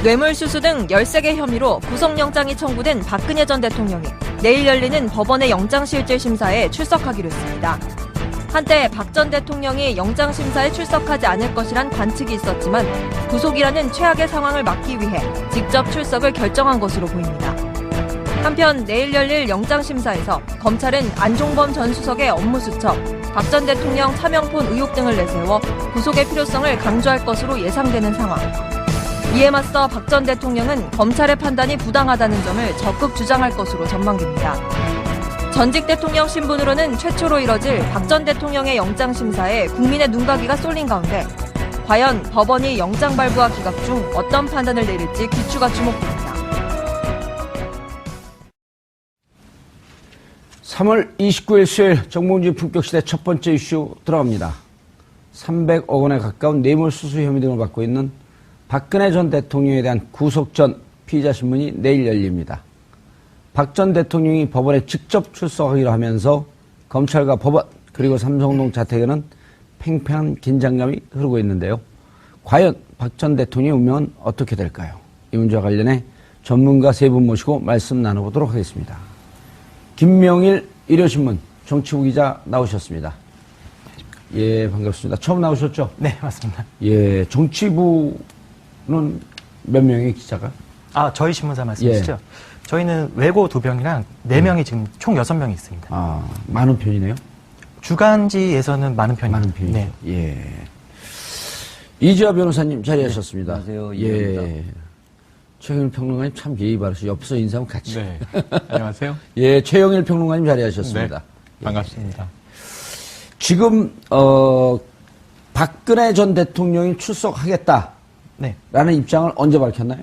뇌물수수 등 13개 혐의로 구속영장이 청구된 박근혜 전 대통령이 내일 열리는 법원의 영장실질심사에 출석하기로 했습니다. 한때 박 전 대통령이 영장심사에 출석하지 않을 것이란 관측이 있었지만 구속이라는 최악의 상황을 막기 위해 직접 출석을 결정한 것으로 보입니다. 한편 내일 열릴 영장심사에서 검찰은 안종범 전 수석의 업무수첩, 박 전 대통령 차명폰 의혹 등을 내세워 구속의 필요성을 강조할 것으로 예상되는 상황. 이에 맞서 박 전 대통령은 검찰의 판단이 부당하다는 점을 적극 주장할 것으로 전망됩니다. 전직 대통령 신분으로는 최초로 이뤄질 박 전 대통령의 영장심사에 국민의 눈가기가 쏠린 가운데 과연 법원이 영장 발부와 기각 중 어떤 판단을 내릴지 귀추가 주목됩니다. 3월 29일 수요일 정봉주 품격시대 첫 번째 이슈 들어갑니다. 300억 원에 가까운 뇌물수수 혐의 등을 받고 있는 박근혜 전 대통령에 대한 구속 전 피의자 신문이 내일 열립니다. 박 전 대통령이 법원에 직접 출석하기로 하면서 검찰과 법원 그리고 삼성동 자택에는 팽팽한 긴장감이 흐르고 있는데요. 과연 박 전 대통령의 운명은 어떻게 될까요? 이 문제와 관련해 전문가 세 분 모시고 말씀 나눠보도록 하겠습니다. 김명일 일요신문 정치부 기자 나오셨습니다. 예, 반갑습니다. 처음 나오셨죠? 네, 맞습니다. 예, 정치부는 몇 명의 기자가? 저희 신문사 말씀이시죠? 예. 저희는 외고 2명이랑 4명이 지금 총 6명이 있습니다. 많은 편이네요? 주간지에서는 많은 편입니다. 많은 편이죠. 네. 예. 이지화 변호사님 자리하셨습니다. 네, 안녕하세요. 예. 최영일 평론가님 참 예의 바르시죠. 옆에서 인사하면 같이. 네. 안녕하세요. 예, 최영일 평론가님 자리하셨습니다. 네. 반갑습니다. 예. 지금, 박근혜 전 대통령이 출석하겠다. 네. 라는 입장을 언제 밝혔나요?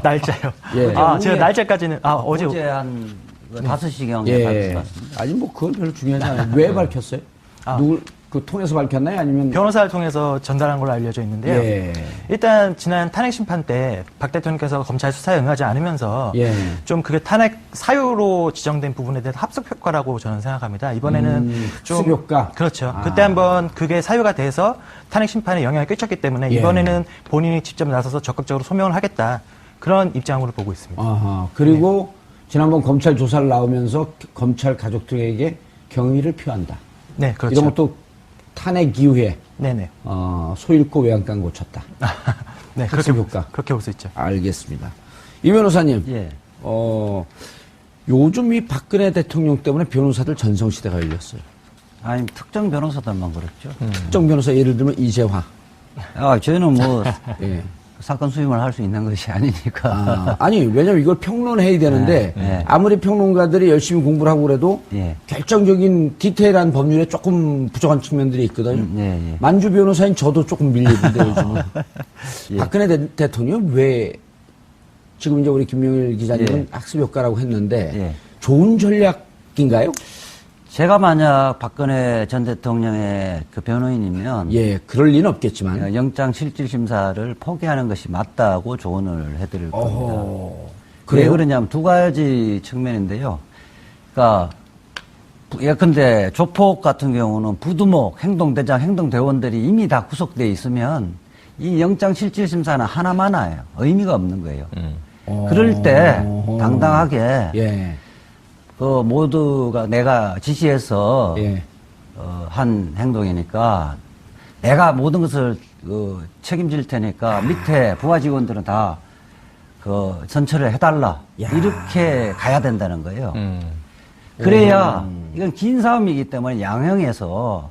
날짜요? 예. 제가 날짜까지는, 어제 한 5시경에 예. 밝힌 것 같습니다. 아니, 뭐, 그건 별로 중요하지 않아요. 왜 밝혔어요? 누굴, 통해서 밝혔나요? 아니면. 변호사를 통해서 전달한 걸로 알려져 있는데요. 예. 일단 지난 탄핵 심판 때 박 대통령께서 검찰 수사에 응하지 않으면서 예. 좀 그게 탄핵 사유로 지정된 부분에 대한 합석 효과라고 저는 생각합니다. 이번에는 좀 합석 효과? 그렇죠. 그때 한번 그게 사유가 돼서 탄핵 심판에 영향을 끼쳤기 때문에 예. 이번에는 본인이 직접 나서서 적극적으로 소명을 하겠다. 그런 입장으로 보고 있습니다. 아하. 그리고 지난번 검찰 조사를 나오면서 검찰 가족들에게 경의를 표한다. 네, 그렇죠. 이런 것도 탄핵 이후에 네네. 소 잃고 외양간 고쳤다. 네, 학습 효과. 그렇게 볼 수 있죠. 알겠습니다. 이 변호사님, 예. 요즘 이 박근혜 대통령 때문에 변호사들 전성시대가 열렸어요. 아니, 특정 변호사들만 그렇죠. 특정 변호사 예를 들면 이재화. 저희는 뭐, 예. 사건 수임을 할 수 있는 것이 아니니까. 아니, 왜냐면 이걸 평론해야 되는데, 네. 아무리 평론가들이 열심히 공부를 하고 그래도, 예. 결정적인 디테일한 법률에 조금 부족한 측면들이 있거든요. 예. 만주 변호사인 저도 조금 밀리는데, 요즘은. 예. 박근혜 대통령이 왜, 지금 이제 우리 김명일 기자님은 예. 학습 효과라고 했는데, 예. 좋은 전략인가요? 제가 만약 박근혜 전 대통령의 그 변호인이면. 예, 그럴 리는 없겠지만. 영장실질심사를 포기하는 것이 맞다고 조언을 해드릴 겁니다. 왜 그래요? 그러냐면 2가지 측면인데요. 그러니까 예컨대 조폭 같은 경우는 부두목, 행동대장, 행동대원들이 이미 다 구속돼 있으면 이 영장실질심사는 하나만 와요. 의미가 없는 거예요. 그럴 때 당당하게 예. 그 모두가 내가 지시해서 예. 한 행동이니까 내가 모든 것을 책임질 테니까 밑에 부하 직원들은 다 선처를 해달라. 야. 이렇게 가야 된다는 거예요. 그래야 이건 긴 싸움이기 때문에 양형에서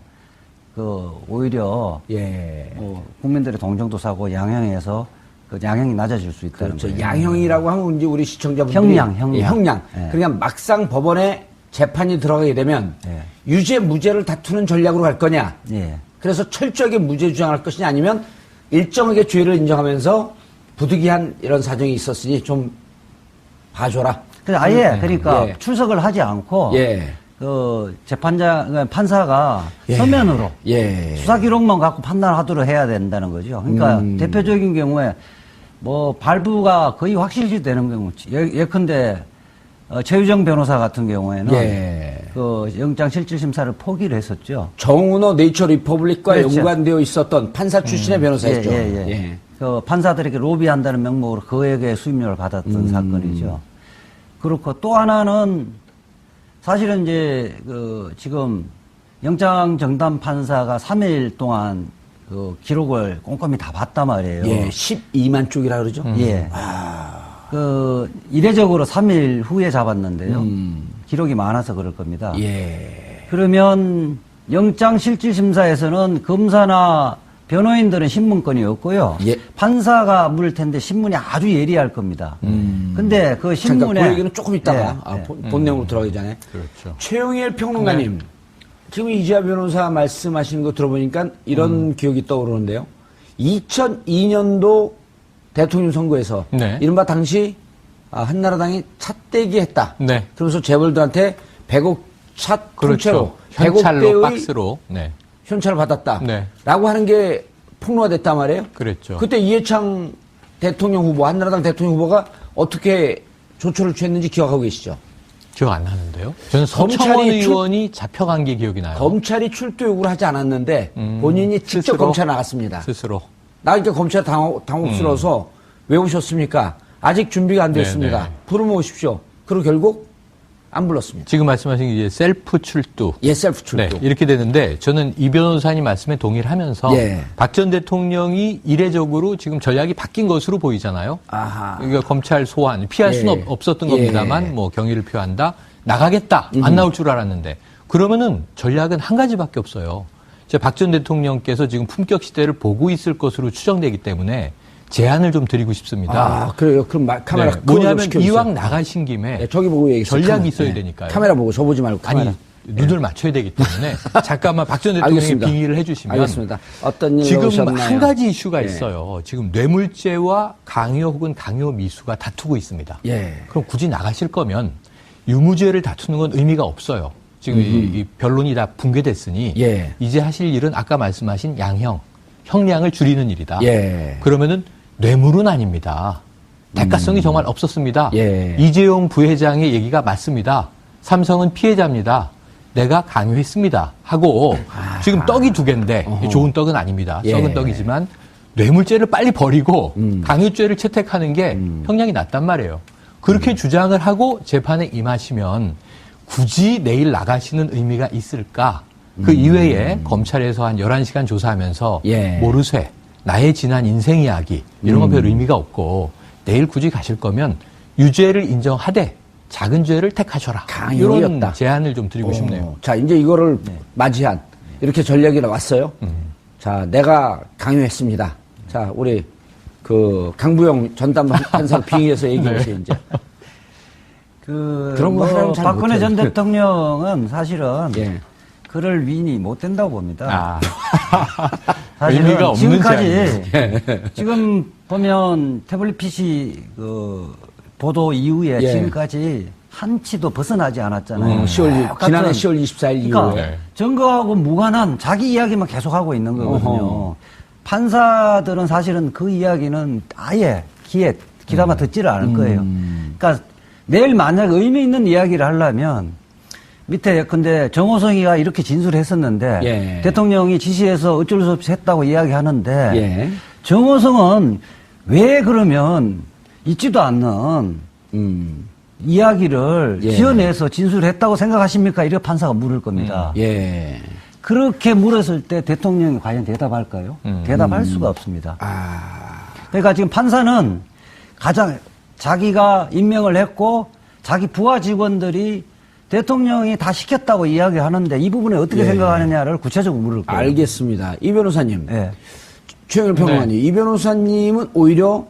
오히려 예. 국민들의 동정도 사고 양형에서 그 양형이 낮아질 수 있다는 그렇죠. 거예요. 양형이라고 하면 이제 우리 시청자분들이 형량. 예, 형량. 예. 그러니까 막상 법원에 재판이 들어가게 되면 예. 유죄 무죄를 다투는 전략으로 갈 거냐. 예. 그래서 철저하게 무죄 주장할 것이냐 아니면 일정하게 죄를 인정하면서 부득이한 이런 사정이 있었으니 좀 봐줘라. 그래서 아예 그러니까 예. 출석을 하지 않고 예. 판사가 예. 서면으로 예. 수사 기록만 갖고 판단하도록 해야 된다는 거죠. 그러니까 대표적인 경우에 뭐 발부가 거의 확실시 되는 경우 예컨대 최유정 변호사 같은 경우에는 예. 그 영장실질심사를 포기를 했었죠. 정은호 네이처 리퍼블릭과 그렇죠. 연관되어 있었던 판사 출신의 변호사였죠. 예. 그 판사들에게 로비한다는 명목으로 그에게 수임료를 받았던 사건이죠. 그렇고 또 하나는 사실은 이제 그 지금 영장 정담 판사가 3일 동안 그 기록을 꼼꼼히 다 봤단 말이에요. 예, 12만 쪽이라 그러죠. 예. 그 이례적으로 3일 후에 잡았는데요. 기록이 많아서 그럴 겁니다. 예. 그러면 영장실질심사에서는 검사나 변호인들은 신문권이 없고요. 예. 판사가 물을 텐데 신문이 아주 예리할 겁니다. 근데 그 잠깐 신문에 그 얘기는 조금 있다가 예, 예. 본 내용으로 들어가기 전에 그렇죠. 최영일 평론가님 지금 이지아 변호사 말씀하시는 거 들어보니까 이런 기억이 떠오르는데요. 2002년도 대통령 선거에서 네. 이른바 당시 한나라당이 찻대기 했다. 네. 그러면서 재벌들한테 100억 차 통째로 그렇죠. 현찰로 100억대의 박스로. 네. 현찰을 받았다. 네. 라고 하는 게 폭로가 됐단 말이에요. 그랬죠. 그때 이해창 대통령 후보, 한나라당 대통령 후보가 어떻게 조처를 취했는지 기억하고 계시죠? 기억 안 나는데요. 저는 검찰이 서청원 의원이 잡혀간 게 기억이 나요. 검찰이 출두 요구를 하지 않았는데 본인이 직접 스스로? 검찰 나갔습니다. 스스로. 나니까 검찰 당혹스러워서 왜 오셨습니까? 아직 준비가 안 됐습니다. 네네. 부르면 오십시오. 그리고 결국 안 불렀습니다. 지금 말씀하신 게 이제 셀프 출두. 예, 셀프 출두. 네, 이렇게 되는데 저는 이 변호사님 말씀에 동의를 하면서 예. 박 전 대통령이 이례적으로 지금 전략이 바뀐 것으로 보이잖아요. 아하. 그러니까 검찰 소환 피할 예. 수는 없었던 예. 겁니다만 뭐 경의를 표한다. 나가겠다. 안 나올 줄 알았는데 그러면은 전략은 한 가지밖에 없어요. 박 전 대통령께서 지금 품격 시대를 보고 있을 것으로 추정되기 때문에 제안을 좀 드리고 싶습니다. 아, 그래요. 그럼 카메라 네, 그거 좀 뭐냐면 시켜주세요. 이왕 나가신 김에 네, 저기 보고 얘기했어요. 전략이 카메라. 있어야 네. 되니까요. 카메라 보고 저 보지 말고 카메라. 아니 눈을 맞춰야 되기 때문에 잠깐만 박 전 대통령이 알겠습니다. 빙의를 해주시면 알겠습니다. 어떤 일로 지금 오셨나요? 한 가지 이슈가 예. 있어요. 지금 뇌물죄와 강요 혹은 강요 미수가 다투고 있습니다. 예. 그럼 굳이 나가실 거면 유무죄를 다투는 건 의미가 없어요. 지금 이 변론이 다 붕괴됐으니 예. 이제 하실 일은 아까 말씀하신 양형, 형량을 줄이는 일이다. 예. 그러면은 뇌물은 아닙니다. 대가성이 정말 없었습니다. 예. 이재용 부회장의 얘기가 맞습니다. 삼성은 피해자입니다. 내가 강요했습니다. 하고 지금 떡이 두 개인데 좋은 떡은 아닙니다. 예. 썩은 떡이지만 뇌물죄를 빨리 버리고 강요죄를 채택하는 게 형량이 낫단 말이에요. 그렇게 주장을 하고 재판에 임하시면 굳이 내일 나가시는 의미가 있을까? 그 이외에 검찰에서 한 11시간 조사하면서 예. 모르쇠, 나의 지난 인생 이야기 이런 건 별 의미가 없고 내일 굳이 가실 거면 유죄를 인정하되 작은 죄를 택하셔라. 강요였다. 이런 제안을 좀 드리고 싶네요. 자, 이제 이거를 맞이한 이렇게 전략이 나왔어요. 자, 내가 강요했습니다. 자, 우리 그 강부영 전담 판사 빙의해서 얘기해 주세요, 이제. 그런 거 하려면 잘 박근혜 전 못해요. 대통령은 사실은 예. 그럴 위인이 못 된다고 봅니다. 의미가 사실은 없는 지금까지 지금 보면 태블릿 PC 그 보도 이후에 예. 지금까지 한치도 벗어나지 않았잖아요. 지난해 10월 24일 그러니까 이후에. 네. 증거하고 무관한 자기 이야기만 계속하고 있는 거거든요. 어허. 판사들은 사실은 그 이야기는 아예 귀담아 듣지를 않을 거예요. 그러니까 내일 만약 의미 있는 이야기를 하려면 밑에 근데 정호성이가 이렇게 진술했었는데 예. 대통령이 지시해서 어쩔 수 없이 했다고 이야기하는데 예. 정호성은 왜 그러면 있지도 않는 이야기를 예. 지어내서 진술했다고 생각하십니까? 이렇게 판사가 물을 겁니다. 예. 그렇게 물었을 때 대통령이 과연 대답할까요? 대답할 수가 없습니다. 그러니까 지금 판사는 가장 자기가 임명을 했고 자기 부하 직원들이 대통령이 다 시켰다고 이야기하는데 이 부분에 어떻게 예. 생각하느냐를 구체적으로 물을 거예요. 알겠습니다. 이 변호사님. 예. 최영일 평론가님. 이 변호사님은 오히려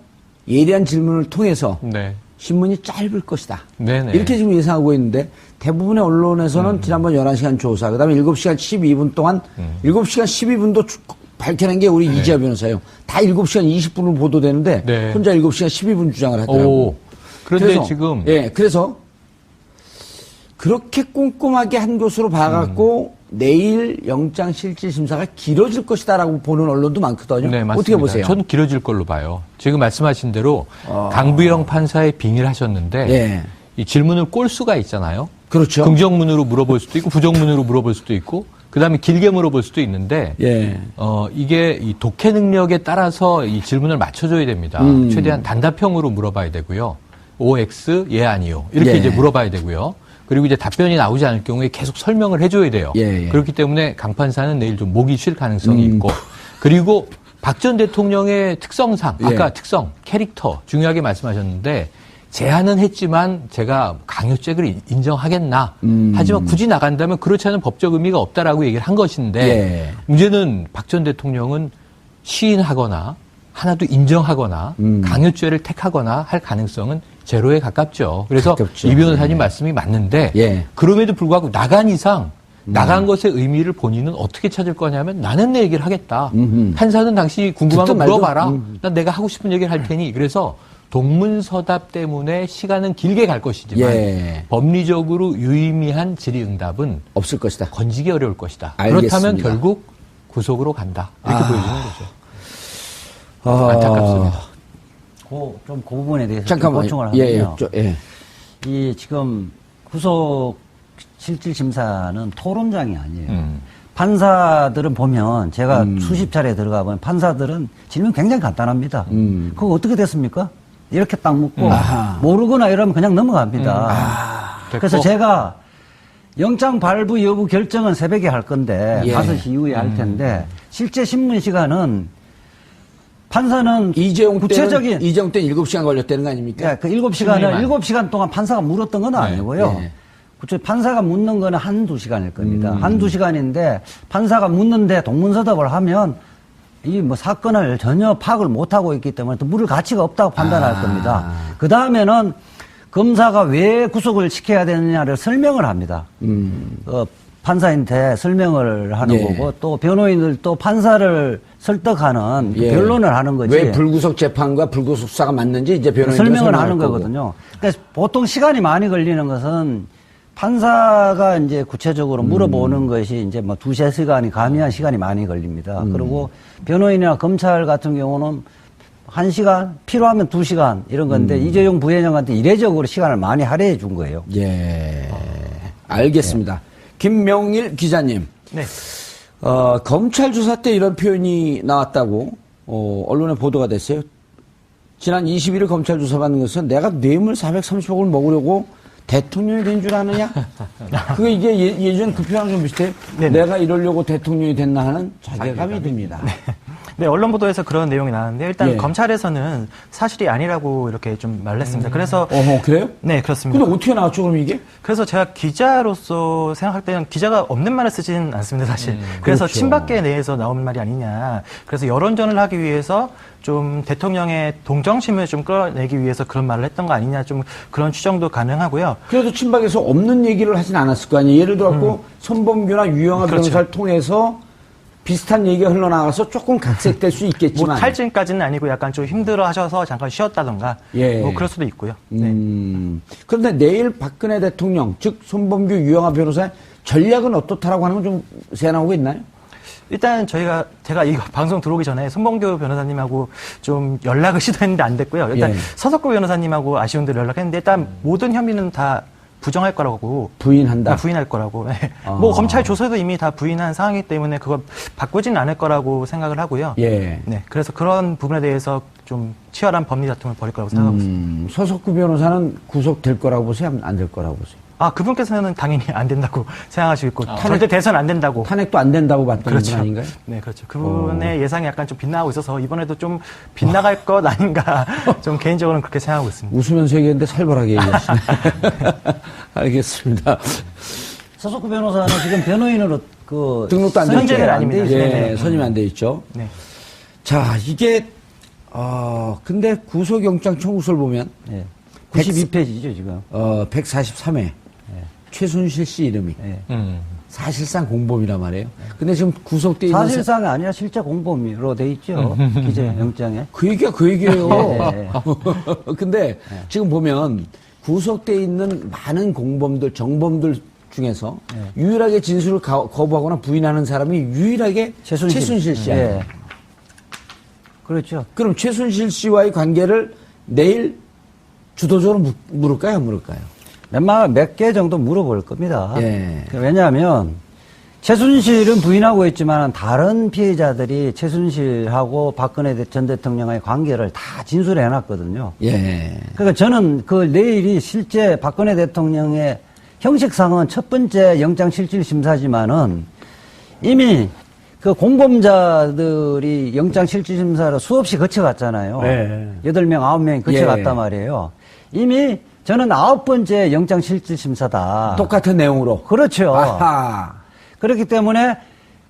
예리한 질문을 통해서 네. 신문이 짧을 것이다. 네네. 이렇게 지금 예상하고 있는데 대부분의 언론에서는 지난번 11시간 조사, 그다음에 7시간 12분 동안 7시간 12분도 밝혀낸 게 우리 이지아 변호사예요. 다 7시간 20분으로 보도되는데 네. 혼자 7시간 12분 주장을 하더라고요. 오. 그런데 그래서, 지금 예, 그래서 그렇게 꼼꼼하게 한 것으로 봐갖고 내일 영장실질심사가 길어질 것이다라고 보는 언론도 많거든요. 네, 맞습니다. 어떻게 보세요? 저는 길어질 걸로 봐요. 지금 말씀하신 대로 강부영 판사의 빙의를 하셨는데 예. 이 질문을 꼴 수가 있잖아요. 그렇죠. 긍정문으로 물어볼 수도 있고 부정문으로 물어볼 수도 있고 그다음에 길게 물어볼 수도 있는데 예. 이게 이 독해 능력에 따라서 이 질문을 맞춰줘야 됩니다. 최대한 단답형으로 물어봐야 되고요. OX 예 아니요 이렇게 예. 이제 물어봐야 되고요. 그리고 이제 답변이 나오지 않을 경우에 계속 설명을 해줘야 돼요. 예, 예. 그렇기 때문에 강 판사는 내일 좀 목이 쉴 가능성이 있고 그리고 박 전 대통령의 특성상 아까 예. 특성 캐릭터 중요하게 말씀하셨는데 제안은 했지만 제가 강요죄를 인정하겠나. 하지만 굳이 나간다면 그렇지 않은 법적 의미가 없다라고 얘기를 한 것인데 예. 문제는 박 전 대통령은 시인하거나 하나도 인정하거나 강요죄를 택하거나 할 가능성은 제로에 가깝죠. 그래서 가깝죠. 이 변호사님 말씀이 맞는데 예. 그럼에도 불구하고 나간 이상 나간 것의 의미를 본인은 어떻게 찾을 거냐면 나는 내 얘기를 하겠다. 판사는 당신이 궁금한 거 듣든 말든. 물어봐라. 난 내가 하고 싶은 얘기를 할 테니. 그래서 동문서답 때문에 시간은 길게 갈 것이지만 예. 법리적으로 유의미한 질의응답은 없을 것이다. 건지기 어려울 것이다. 알겠습니다. 그렇다면 결국 구속으로 간다. 이렇게 보여지는 거죠. 아, 안타깝습니다. 좀 그 부분에 대해서 좀 잠깐만요. 보충을 하면요. 예. 이 지금 구속 실질 심사는 토론장이 아니에요. 판사들은 보면 제가 수십 차례 들어가 보면 판사들은 질문 굉장히 간단합니다. 그거 어떻게 됐습니까? 이렇게 딱 묻고 모르거나 이러면 그냥 넘어갑니다. 그래서 됐고. 제가 영장 발부 여부 결정은 새벽에 할 건데 예. 5시 이후에 할 텐데 실제 신문 시간은 판사는 이재용 구체적인 때는 7시간 걸렸다는 거 아닙니까? 예, 그 7시간을 7시간 동안 판사가 물었던 건 아니고요. 예. 그쵸, 판사가 묻는 거는 한두 시간일 겁니다. 한두 시간인데 판사가 묻는데 동문서답을 하면 이 뭐 사건을 전혀 파악을 못하고 있기 때문에 또 물을 가치가 없다고 판단할 겁니다. 그 다음에는 검사가 왜 구속을 시켜야 되느냐를 설명을 합니다. 판사한테 설명을 하는 예. 거고 또 변호인을 또 판사를 설득하는 예. 변론을 하는 거지. 왜 불구속 재판과 불구속 수사가 맞는지 이제 변호인들 설명을 하는 거고. 거거든요. 그러니까 보통 시간이 많이 걸리는 것은 판사가 이제 구체적으로 물어보는 것이 이제 뭐 2-3시간이 가미한 시간이 많이 걸립니다. 그리고 변호인이나 검찰 같은 경우는 1시간, 필요하면 2시간 이런 건데 이재용 부회장한테 이례적으로 시간을 많이 할애해 준 거예요. 예. 알겠습니다. 김명일 기자님. 네. 검찰 조사 때 이런 표현이 나왔다고 언론에 보도가 됐어요. 지난 21일 검찰 조사 받는 것은 내가 뇌물 430억을 먹으려고 대통령이 된 줄 아느냐? 그게 이게 예전 그 표현랑 좀 비슷해요. 네네. 내가 이러려고 대통령이 됐나 하는 자괴감이 듭니다. 네, 언론 보도에서 그런 내용이 나왔는데 일단 예. 검찰에서는 사실이 아니라고 이렇게 좀 말을 했습니다. 그래서 그래요? 네, 그렇습니다. 근데 어떻게 나왔죠, 그럼 이게? 그래서 제가 기자로서 생각할 때는 기자가 없는 말을 쓰지는 않습니다, 사실. 그래서 그렇죠. 친박계 내에서 나오는 말이 아니냐. 그래서 여론전을 하기 위해서 좀 대통령의 동정심을 좀 끌어내기 위해서 그런 말을 했던 거 아니냐. 좀 그런 추정도 가능하고요. 그래도 친박에서 없는 얘기를 하진 않았을 거 아니에요. 예를 들어서 손범규나 유영아 그렇죠. 변호사를 통해서 비슷한 얘기가 흘러나가서 조금 각색될 수 있겠지만. 뭐 탈진까지는 아니고 약간 좀 힘들어 하셔서 잠깐 쉬었다던가. 예. 뭐 그럴 수도 있고요. 네. 그런데 내일 박근혜 대통령, 즉 손범규 유영아 변호사의 전략은 어떻다라고 하는 건 좀 새나오고 있나요? 일단 제가 이 방송 들어오기 전에 손범규 변호사님하고 좀 연락을 시도했는데 안 됐고요. 일단 예. 서석구 변호사님하고 아쉬운 대로 연락했는데 일단 모든 혐의는 다 부정할 거라고. 부인한다. 부인할 거라고. 네. 뭐 검찰 조사도 이미 다 부인한 상황이기 때문에 그걸 바꾸지는 않을 거라고 생각을 하고요. 예. 네. 그래서 그런 부분에 대해서 좀 치열한 법리 다툼을 벌일 거라고 생각하고 있습니다. 서석구 변호사는 구속될 거라고 보세요? 안 될 거라고 보세요? 그분께서는 당연히 안 된다고 생각하시고 있고 절대 대선 안 된다고. 탄핵도 안 된다고 봤던 그렇죠. 분 아닌가요? 네, 그렇죠. 그분의 예상이 약간 좀 빗나가고 있어서 이번에도 좀 빗나갈 것 아닌가 좀 개인적으로는 그렇게 생각하고 있습니다. 웃으면서 얘기했는데 살벌하게 얘기하시네. 알겠습니다. 서석구 변호사는 지금 변호인으로 등록도 안 돼 선임은 있죠. 아닙니다. 예, 네. 선임이 안 돼 있죠. 네. 자, 이게 근데 구속영장 청구서를 보면 예. 92페이지죠, 지금. 143회 최순실 씨 이름이 사실상 공범이란 말이에요. 근데 지금 구속돼 있는 사실상이 아니라 실제 공범으로 돼 있죠. 기재 영장에. 그 얘기가 그 얘기예요. 예. 근데 지금 보면 구속돼 있는 많은 공범들, 정범들 중에서 유일하게 진술을 거부하거나 부인하는 사람이 유일하게 최순실 씨 아니에요. 예. 그렇죠. 그럼 최순실 씨와의 관계를 내일 주도적으로 물을까요, 안 물을까요? 몇 개 정도 물어볼 겁니다. 예. 왜냐하면 최순실은 부인하고 있지만 다른 피해자들이 최순실하고 박근혜 전 대통령의 관계를 다 진술해 놨거든요. 예. 그러니까 저는 그 내일이 실제 박근혜 대통령의 형식상은 첫 번째 영장실질심사지만은 이미 그 공범자들이 영장실질심사를 수없이 거쳐갔잖아요. 네. 8명, 9명이 거쳐갔단 예. 말이에요. 이미 저는 9번째 영장실질심사다. 똑같은 내용으로. 그렇죠. 아하. 그렇기 때문에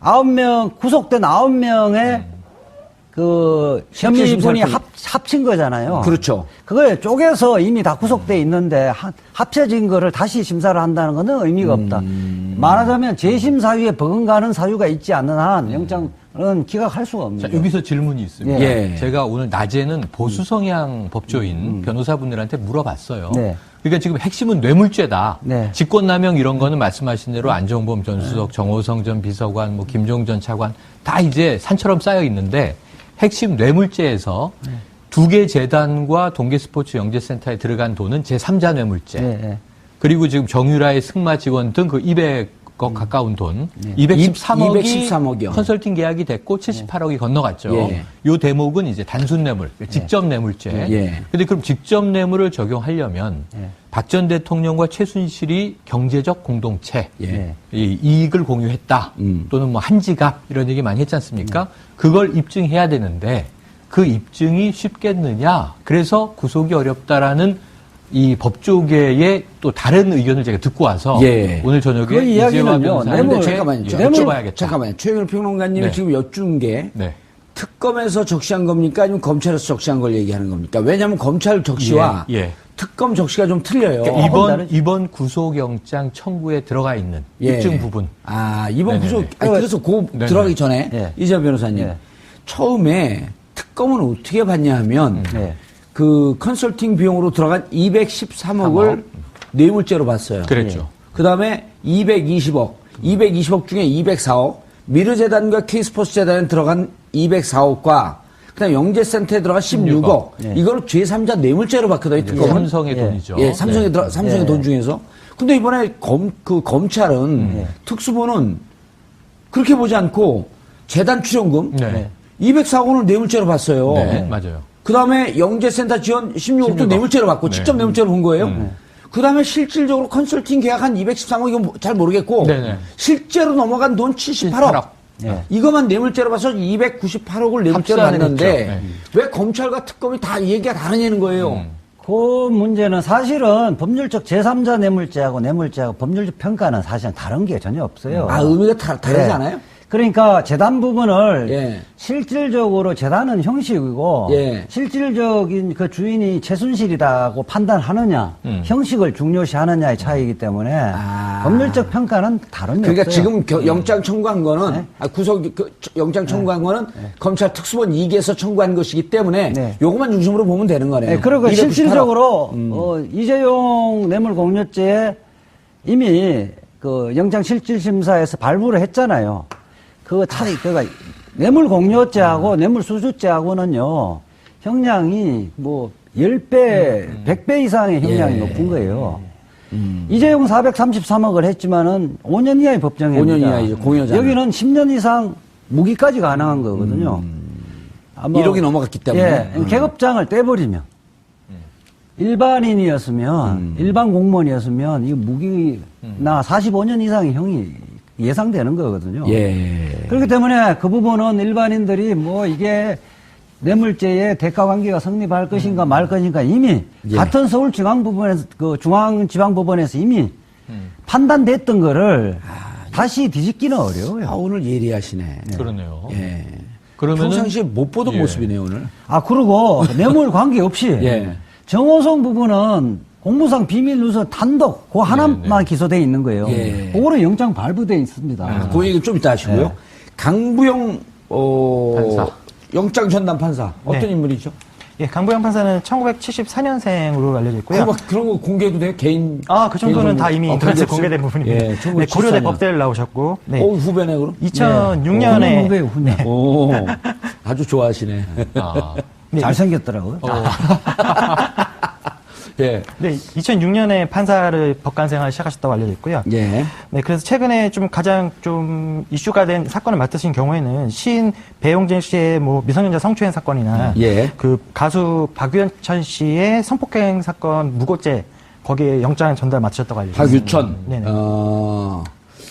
9명, 구속된 9명의 그 혐의분이 합친 거잖아요. 그렇죠. 그걸 쪼개서 이미 다 구속돼 있는데 합쳐진 거를 다시 심사를 한다는 것은 의미가 없다. 말하자면 재심 사유에 버금가는 사유가 있지 않는 한 영장은 기각할 수가 없는 자, 거예요. 여기서 질문이 있습니다. 예. 제가 오늘 낮에는 보수 성향 법조인 변호사분들한테 물어봤어요. 네. 그러니까 지금 핵심은 뇌물죄다. 네. 직권남용 이런 거는 말씀하신 대로 안종범 전 수석, 정호성 전 비서관, 뭐 김종 전 차관 다 이제 산처럼 쌓여 있는데 핵심 뇌물죄에서 두 개 재단과 동계스포츠 영재센터에 들어간 돈은 제3자 뇌물죄. 네. 그리고 지금 정유라의 승마 직원 등 그 200억 가까운 돈, 213억이 213억이요. 컨설팅 계약이 됐고 78억이 건너갔죠. 예. 요 대목은 이제 단순 뇌물, 직접 뇌물죄. 예. 근데 그럼 직접 뇌물을 적용하려면 박 전 대통령과 최순실이 경제적 공동체, 예. 이 이익을 공유했다 또는 뭐 한지갑 이런 얘기 많이 했지 않습니까? 그걸 입증해야 되는데 그 입증이 쉽겠느냐? 그래서 구속이 어렵다라는 이 법조계의 또 다른 의견을 제가 듣고 와서 예. 오늘 저녁에 그 이야기는요, 뇌물 잠깐만요. 여쭤봐야겠다. 잠깐만요. 최영일 평론가님이 네. 지금 여쭌 게 네. 특검에서 적시한 겁니까? 아니면 검찰에서 적시한 걸 얘기하는 겁니까? 왜냐하면 검찰 적시와 예, 예. 특검 적시가 좀 틀려요. 그러니까 이번 구속영장 청구에 들어가 있는 예. 입증 부분. 아, 이번 네네네. 구속, 그래서 그 네네. 들어가기 전에 예. 이재호 변호사님. 예. 처음에 특검은 어떻게 받냐 하면 네. 그 컨설팅 비용으로 들어간 213억을 뇌물죄로 봤어요. 그랬죠. 그 다음에 220억. 220억 중에 204억. 미르재단과 K스포츠재단에 들어간 204억과 그다음 영재센터에 들어간 16억. 네. 이거를 제3자 뇌물죄로 봤거든요. 특검은. 삼성의 예. 돈이죠. 예, 삼성의 예. 돈 중에서. 근데 이번에 검찰은 특수부는 그렇게 보지 않고 재단 출연금 네. 204억 원을 뇌물죄로 봤어요. 네, 맞아요. 그 다음에 영재센터 지원 16억도 16억. 뇌물죄로 봤고, 네. 직접 뇌물죄로 본 거예요. 그 다음에 실질적으로 컨설팅 계약 한 213억, 이건 잘 모르겠고, 네네. 실제로 넘어간 돈 78억. 78억. 네. 이것만 뇌물죄로 봐서 298억을 뇌물죄로 합산을 봤는데, 했죠. 네. 왜 검찰과 특검이 다 얘기가 다르냐는 거예요. 그 문제는 사실은 법률적 제3자 뇌물죄하고 뇌물죄하고 법률적 평가는 사실은 다른 게 전혀 없어요. 아, 의미가 다르지 네. 않아요? 그러니까 재단 부분을 예. 실질적으로 재단은 형식이고 예. 실질적인 그 주인이 최순실이라고 판단하느냐 형식을 중요시하느냐의 차이이기 때문에 법률적 평가는 다른 게 그러니까 없어요. 지금 영장 청구한 거는, 네. 영장 청구한 거는 검찰 특수본 2기에서 청구한 것이기 때문에 네. 요것만 중심으로 보면 되는 거네요. 네, 그리고 298억. 실질적으로 이재용 뇌물공여죄에 이미 그 영장실질심사에서 발부를 했잖아요. 그거 차이, 그러니까 뇌물공여죄하고 뇌물수수죄하고는요, 형량이 뭐 10배, 100배 이상의 형량이 예. 높은 거예요. 이재용 433억을 했지만은 5년 이하의 법정입니다. 5년 이하이죠. 공여자는. 여기는 10년 이상 무기까지 가능한 거거든요. 아마 1억이 넘어갔기 때문에. 예, 계급장을 떼버리면 일반인이었으면 일반 공무원이었으면 이 무기나 45년 이상의 형이 예상되는 거거든요. 예. 그렇기 때문에 그 부분은 일반인들이 뭐 이게 뇌물죄의 대가 관계가 성립할 것인가 말 것인가 이미 예. 같은 서울중앙법원에서 그 중앙지방법원에서 이미 판단됐던 거를 다시 뒤집기는 어려워요. 아, 오늘 예리하시네. 그러네요. 예. 그러면은 평상시에 못 보던 예. 모습이네요, 오늘. 아, 그리고 뇌물 관계 없이 예. 정호성 부분은 공무상 비밀 누설 단독 그 하나만 네. 기소돼 있는 거예요. 예. 그거로 영장 발부돼 있습니다. 그 얘기 좀 이따 하시고요. 네. 강부영, 판사. 영장 전담 판사. 어떤 네. 인물이죠? 예, 강부영 판사는 1974년생으로 알려져 있고요. 그런 거 공개해도 돼요? 개인. 그 정도는 개인 다 이미 정보? 인터넷에 그랬어요? 공개된 부분입니다. 예, 네, 고려대 1974년. 법대를 나오셨고, 네. 후배네, 그럼? 2006년에 후배 후배 오, 아주 좋아하시네. 아, 잘생겼더라고요. 예. 네, 2006년에 판사를 법관 생활을 시작하셨다고 알려져 있고요. 예. 네, 그래서 최근에 좀 가장 좀 이슈가 된 사건을 맡으신 경우에는 시인 배용진 씨의 뭐 미성년자 성추행 사건이나 예. 그 가수 박유천 씨의 성폭행 사건 무고죄 거기에 영장 전달 맡으셨다고 알려져 있습니다. 박유천. 네네.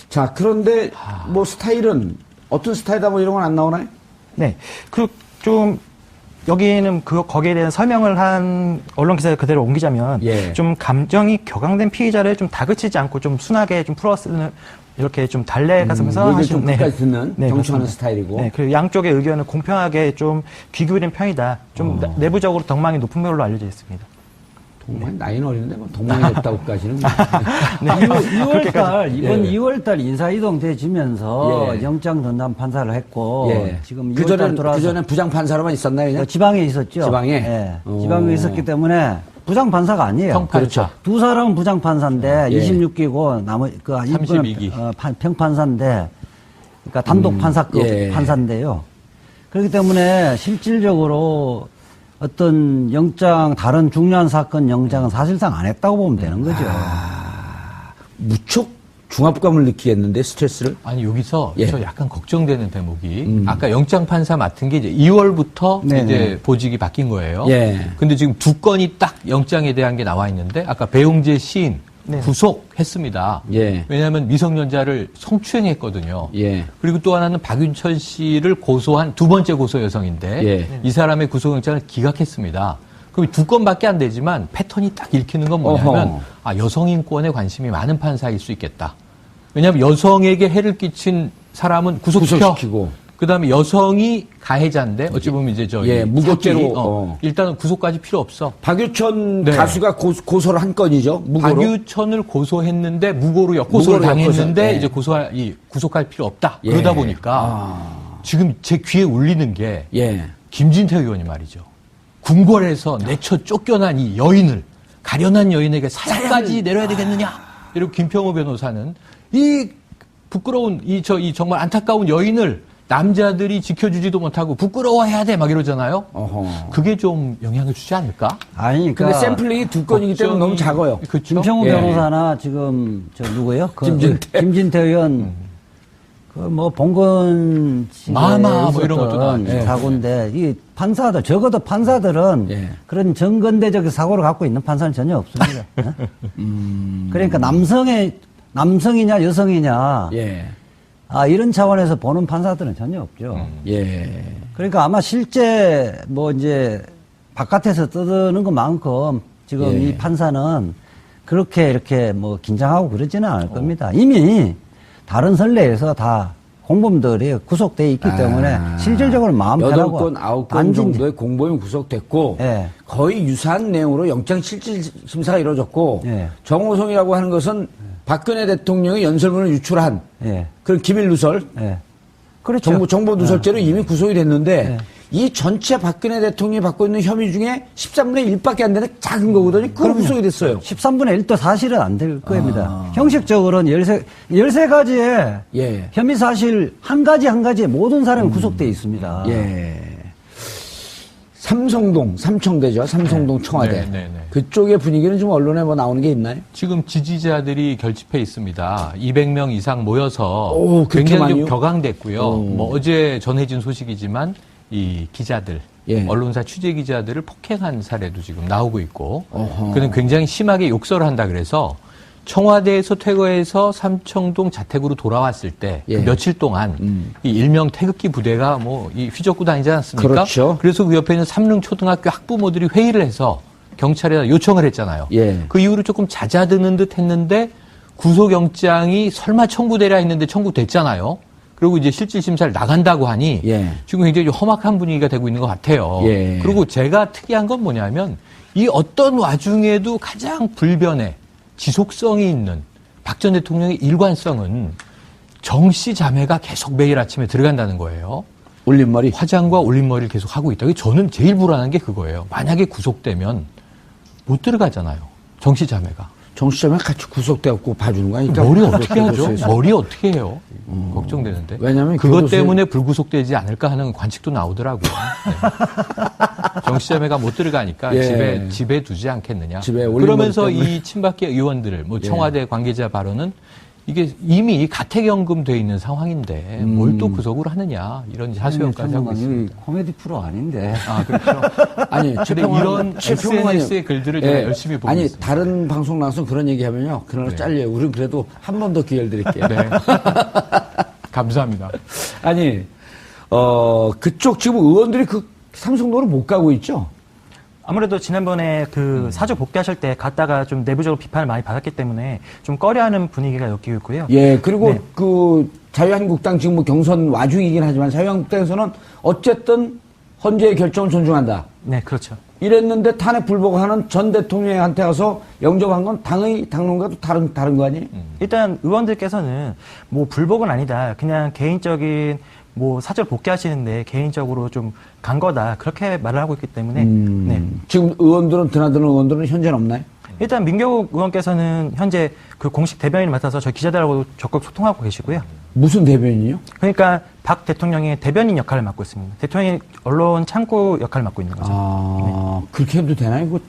자, 그런데 뭐 스타일은 어떤 스타일이다 뭐 이런 건 안 나오나요? 네, 그 좀 여기는 거기에 대한 설명을 한 언론 기사를 그대로 옮기자면 예. 좀 감정이 격앙된 피의자를 좀 다그치지 않고 좀 순하게 좀 풀어쓰는 이렇게 좀 달래가면서 얘기를 하시는 좀 끝까지 듣는 경청하는 그렇습니다. 스타일이고. 네, 그리고 양쪽의 의견을 공평하게 좀 귀 기울인 편이다. 좀 내부적으로 덕망이 높은 걸로 알려져 있습니다. 동망이 나이는 어린데 뭐 동망이 높다고까지는. 2월달 이번 예. 2월달 인사이동 돼지면서 예. 영장 전담 판사를 했고 예. 지금 그 2월달 전에 돌아서 그 전에 부장 판사로만 있었나요? 그냥? 지방에 있었죠. 지방에? 예. 오. 지방에 있었기 때문에 부장 판사가 아니에요. 평판사. 그렇죠. 두 사람은 부장 판사인데 예. 26기고 나머지 그 32기. 평판사인데 그러니까 단독 판사급 예. 판사인데요. 그렇기 때문에 실질적으로 어떤 영장 다른 중요한 사건 영장은 사실상 안 했다고 보면 되는 거죠. 무척 중압감을 느끼겠는데 스트레스를. 아니 여기서 예. 저 약간 걱정되는 대목이 아까 영장 판사 맡은 게 이제 2월부터 네네. 이제 보직이 바뀐 거예요. 예. 근데 지금 두 건이 딱 영장에 대한 게 나와 있는데 아까 배용재 시인 네. 구속했습니다. 예. 왜냐하면 미성년자를 성추행했거든요. 예. 그리고 또 하나는 박윤천 씨를 고소한 두 번째 고소 여성인데 예. 이 사람의 구속영장을 기각했습니다. 그럼 두 건밖에 안 되지만 패턴이 딱 읽히는 건 뭐냐면 어허. 아, 여성인권에 관심이 많은 판사일 수 있겠다. 왜냐하면 여성에게 해를 끼친 사람은 구속시키고. 그다음에 여성이 가해자인데 어찌 보면 이제 예, 무고죄로, 사기, 일단은 구속까지 필요 없어. 박유천 네. 가수가 고소를 한 건이죠. 무고로. 박유천을 고소했는데 무고로 역고소를 무고로 당했는데 역고소, 예. 이제 구속할 필요 없다. 예. 그러다 보니까 지금 제 귀에 울리는 게 예. 김진태 의원이 말이죠. 궁궐에서 내쳐 쫓겨난 이 여인을 가련한 여인에게 사형까지 내려야 되겠느냐? 이러고 김평호 변호사는 이 부끄러운 이 정말 안타까운 여인을 남자들이 지켜주지도 못하고 부끄러워해야 돼 막 이러잖아요. 어허. 그게 좀 영향을 주지 않을까? 아니, 근데 그러니까 샘플링이 두 건이기 때문에 너무 작아요. 그렇죠? 김평우 예. 변호사나 지금 누구요? 김진태. 의원 그 뭐 봉건 씨가 마마 뭐 이런 것도 나왔죠. 사고인데 이 판사들 적어도 판사들은 예. 그런 정근대적 사고를 갖고 있는 판사는 전혀 없습니다. 그러니까 남성이냐 여성이냐 예. 이런 차원에서 보는 판사들은 전혀 없죠. 예. 그러니까 아마 실제 뭐 이제 바깥에서 떠드는 것만큼 지금 예. 이 판사는 그렇게 이렇게 뭐 긴장하고 그러지는 않을 겁니다. 이미 다른 선례에서 다 공범들이 구속돼 있기 때문에 실질적으로 마음 편하고 8건, 9건 안진- 정도의 공범이 구속됐고 예. 거의 유사한 내용으로 영장실질심사가 이루어졌고 예. 정호성이라고 하는 것은 박근혜 대통령의 연설문을 유출한 예. 그런 기밀 누설, 예. 그렇죠. 정보 누설죄로 이미 구속이 됐는데 예. 이 전체 박근혜 대통령이 받고 있는 혐의 중에 13분의 1밖에 안 되는 작은 거거든요. 그럼 구속이 됐어요. 13분의 1도 사실은 안 될 겁니다. 형식적으로는 13가지의 예. 혐의 사실 한 가지에 모든 사람이 구속돼 있습니다. 예. 삼청대죠. 삼성동 청와대. 네, 네, 네. 그쪽의 분위기는 좀 언론에 뭐 나오는 게 있나요? 지금 지지자들이 결집해 있습니다. 200명 이상 모여서 오, 그렇게 굉장히 많이요? 좀 격앙됐고요. 뭐 어제 전해진 소식이지만 이 기자들, 예. 언론사 취재 기자들을 폭행한 사례도 지금 나오고 있고, 어허. 그는 굉장히 심하게 욕설을 한다 그래서 청와대에서 퇴거해서 삼청동 자택으로 돌아왔을 때 예. 그 며칠 동안 이 일명 태극기 부대가 뭐 이 휘젓고 다니지 않았습니까? 그렇죠. 그래서 그 옆에 있는 삼릉초등학교 학부모들이 회의를 해서 경찰에 요청을 했잖아요. 예. 그 이후로 조금 잦아드는 듯 했는데 구속영장이 설마 청구되려 했는데 청구됐잖아요. 그리고 이제 실질심사를 나간다고 하니 예. 지금 굉장히 험악한 분위기가 되고 있는 것 같아요. 예. 그리고 제가 특이한 건 뭐냐면 이 어떤 와중에도 가장 불변의 지속성이 있는 박 전 대통령의 일관성은 정씨 자매가 계속 매일 아침에 들어간다는 거예요. 올림머리. 화장과 올림머리를 계속 하고 있다. 저는 제일 불안한 게 그거예요. 만약에 구속되면 못 들어가잖아요. 정씨 자매가. 정치자면 같이 구속돼갖고 봐주는 거 아니까? 머리 어떻게 하죠? 머리 어떻게 해요? 걱정되는데. 왜냐면 그것 교도소에- 때문에 불구속되지 않을까 하는 관측도 나오더라고요. 네. 정치자매가 못 들어가니까 예. 집에 두지 않겠느냐. 집에 올린 그러면서 머리 때문에. 이 친박계 의원들, 뭐 청와대 관계자 발언은 이게 이미 가택연금 돼 있는 상황인데 뭘 또 구속을 하느냐 이런 하소연까지 하고 있습니다. 코미디 프로 아닌데. 아 그렇죠. 아니, 근데 이런 SNS의 글들을 제가 열심히 보고 아니, 있습니다. 다른 방송 나와서 그런 얘기 하면요. 그날 네. 잘려요. 우린 그래도 한 번 더 기회를 드릴게요. 네. 감사합니다. 아니, 그쪽 지금 의원들이 그 삼성도로 못 가고 있죠? 아무래도 지난번에 그 사주 복귀하실 때 갔다가 좀 내부적으로 비판을 많이 받았기 때문에 좀 꺼려하는 분위기가 엮이고 있고요. 예, 그리고 네. 그 자유한국당 지금 뭐 경선 와중이긴 하지만 자유한국당에서는 어쨌든 헌재의 결정을 존중한다. 네, 그렇죠. 이랬는데 탄핵 불복하는 전 대통령한테 가서 영접한 건 당의 당론과도 다른 거 아니에요? 일단 의원들께서는 뭐 불복은 아니다. 그냥 개인적인 뭐 사절 복귀하시는데 개인적으로 좀 간 거다. 그렇게 말을 하고 있기 때문에 네. 지금 의원들은 드나드는 의원들은 현재는 없나요? 일단 민경욱 의원께서는 현재 그 공식 대변인을 맡아서 저희 기자들하고도 적극 소통하고 계시고요. 무슨 대변인이요? 그러니까 박 대통령의 대변인 역할을 맡고 있습니다. 대통령이 언론 창구 역할을 맡고 있는 거죠. 아, 그렇게 해도 되나요? 이거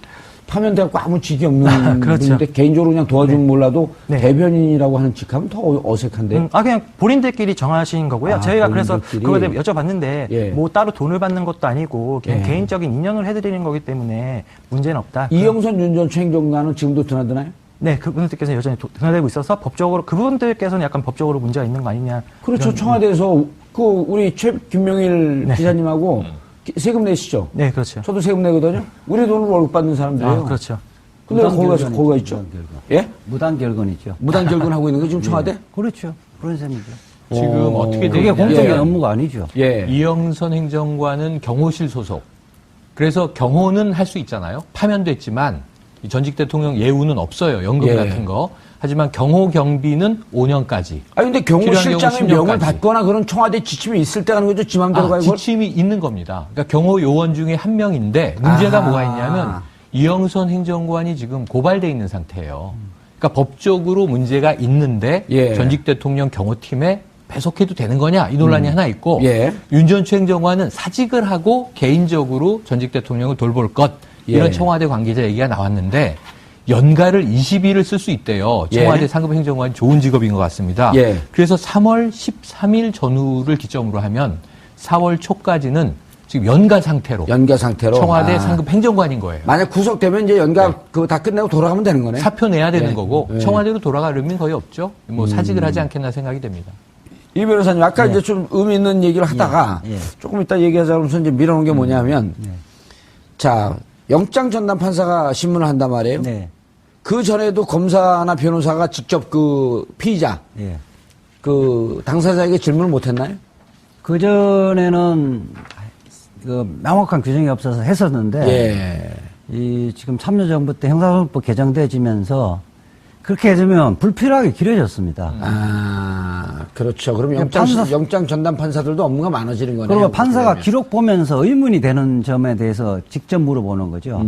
파면돼갖고 아무 직이 없는 그렇죠. 분인데 개인적으로 그냥 도와주면 몰라도 네. 대변인이라고 하는 직하면 더 어색한데. 그냥 본인들끼리 정하신 거고요. 아, 저희가 그래서 본인들끼리? 그거에 대해 여쭤봤는데 예. 뭐 따로 돈을 받는 것도 아니고 그냥 예. 개인적인 인연을 해드리는 거기 때문에 문제는 없다. 이영선 윤 전 행정관은 지금도 드나드나요? 네, 그분들께서는 여전히 드나들고 있어서 법적으로 그분들께서는 약간 법적으로 문제가 있는 거 아니냐. 그렇죠. 이런- 청와대에서 그 우리 김명일 네. 기자님하고 세금 내시죠? 네, 그렇죠. 저도 세금 내거든요. 우리 돈을 월급 받는 사람들이에요. 아, 그렇죠. 근데 왜 거기가 있죠? 예? 무단결근이죠. 무단결근 하고 있는 게 지금 청와대? 그렇죠. 그런 셈이죠. 지금 어떻게 그게 되냐? 공적인 예. 업무가 아니죠. 예. 이영선 행정관은 경호실 소속. 그래서 경호는 할 수 있잖아요. 파면됐지만 이 전직 대통령 예우는 없어요. 연금 예. 같은 거. 하지만 경호 경비는 5년까지. 아니 근데 필요한 경호실장의 경우 명을 10년까지. 받거나 그런 청와대 지침이 있을 때 하는 거죠. 지 맘대로 가고. 지침이 있는 겁니다. 그러니까 경호 요원 중에 한 명인데 문제가 아. 뭐가 있냐면 이영선 행정관이 지금 고발돼 있는 상태예요. 그러니까 법적으로 문제가 있는데 예. 전직 대통령 경호팀에 배속해도 되는 거냐 이 논란이 하나 있고 예. 윤전추 행정관은 사직을 하고 개인적으로 전직 대통령을 돌볼 것 이런 예. 청와대 관계자 얘기가 나왔는데 연가를 20일을 쓸 수 있대요. 청와대 예. 상급 행정관이 좋은 직업인 것 같습니다. 예. 그래서 3월 13일 전후를 기점으로 하면 4월 초까지는 지금 연가 상태로 연가 상태로. 청와대 아. 상급 행정관인 거예요. 만약 구속되면 이제 연가 그거 다 끝내고 돌아가면 되는 거네. 사표 내야 되는 네. 거고 네. 청와대로 돌아갈 의미는 거의 없죠. 뭐 사직을 하지 않겠나 생각이 됩니다. 이 변호사님 아까 이제 좀 의미 있는 얘기를 하다가 예. 조금 이따 얘기하자 그러면서 이제 밀어놓은 게 뭐냐면 자 영장 전담 판사가 신문을 한단 말이에요. 네. 그 전에도 검사나 변호사가 직접 그 피의자 예. 그 당사자에게 질문을 못 했나요? 그전에는 그 명확한 규정이 없어서 했었는데 예. 이 지금 참여정부 때 형사소송법 개정되지면서 그렇게 해주면 불필요하게 길어졌습니다. 아, 그렇죠. 그럼 판사- 영장 전담 판사들도 업무가 많아지는 거네요. 그리고 판사가 그러면. 기록 보면서 의문이 되는 점에 대해서 직접 물어보는 거죠.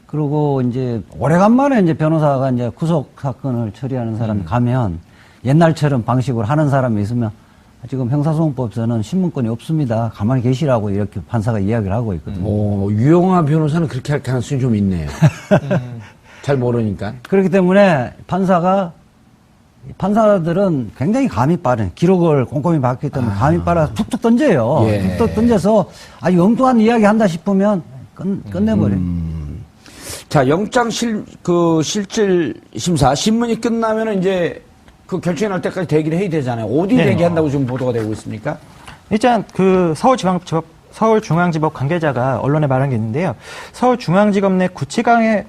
그리고 이제 오래간만에 이제 변호사가 이제 구속 사건을 처리하는 사람이 가면 옛날처럼 방식으로 하는 사람이 있으면 지금 형사소송법에서는 신문권이 없습니다. 가만히 계시라고 이렇게 판사가 이야기를 하고 있거든요. 유영아 변호사는 그렇게 할 가능성이 좀 있네요. 잘 모르니까. 그렇기 때문에 판사들은 굉장히 감이 빠른, 기록을 꼼꼼히 봤기 때문에 감이 빨아서 툭툭 던져요. 예. 툭툭 던져서 아주 엉뚱한 이야기 한다 싶으면 끝내버려요. 자, 영장 실질 심사, 신문이 끝나면은 이제 그 결정이 날 때까지 대기를 해야 되잖아요. 어디 네. 대기한다고 지금 보도가 되고 있습니까? 일단 그 서울중앙지법 관계자가 언론에 말한 게 있는데요. 서울중앙지검 내 구치감에